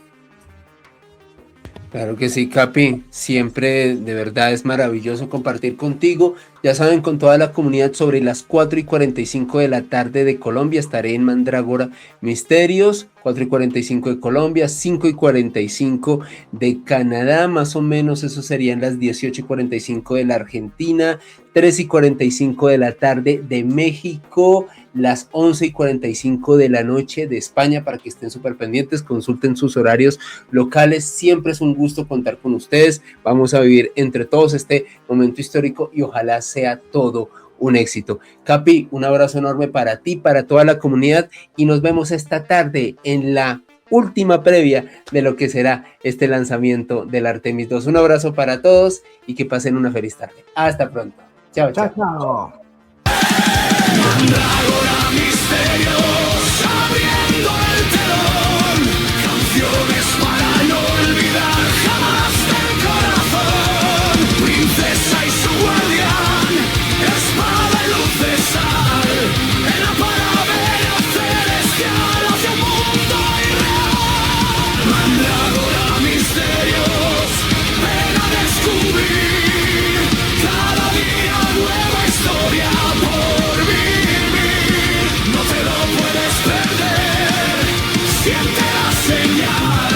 Claro que sí, Capi, siempre de verdad es maravilloso compartir contigo. Ya saben, con toda la comunidad, sobre las 4:45 de la tarde de Colombia estaré en Mandrágora Misterios, 4:45 de Colombia, 5:45 de Canadá, más o menos eso serían las 18:45 de la Argentina, 3:45 de la tarde de México, las 11:45 de la noche de España, para que estén súper pendientes, consulten sus horarios locales. Siempre es un gusto contar con ustedes. Vamos a vivir entre todos este momento histórico y ojalá sea todo un éxito. Capi, un abrazo enorme para ti, para toda la comunidad, y nos vemos esta tarde en la última previa de lo que será este lanzamiento del Artemis 2. Un abrazo para todos y que pasen una feliz tarde. Hasta pronto. Chao, chao. Chao. Mandrágora Misterios, abriendo el telón, canciones para no olvidar jamás del corazón. Princesa y su guardián, espada y luz de sal, en la palabra celestial hacia un mundo irreal. Mandrágora Misterios, ven a descubrir cada día nueva historia por vivir. No te lo puedes perder, siente la señal.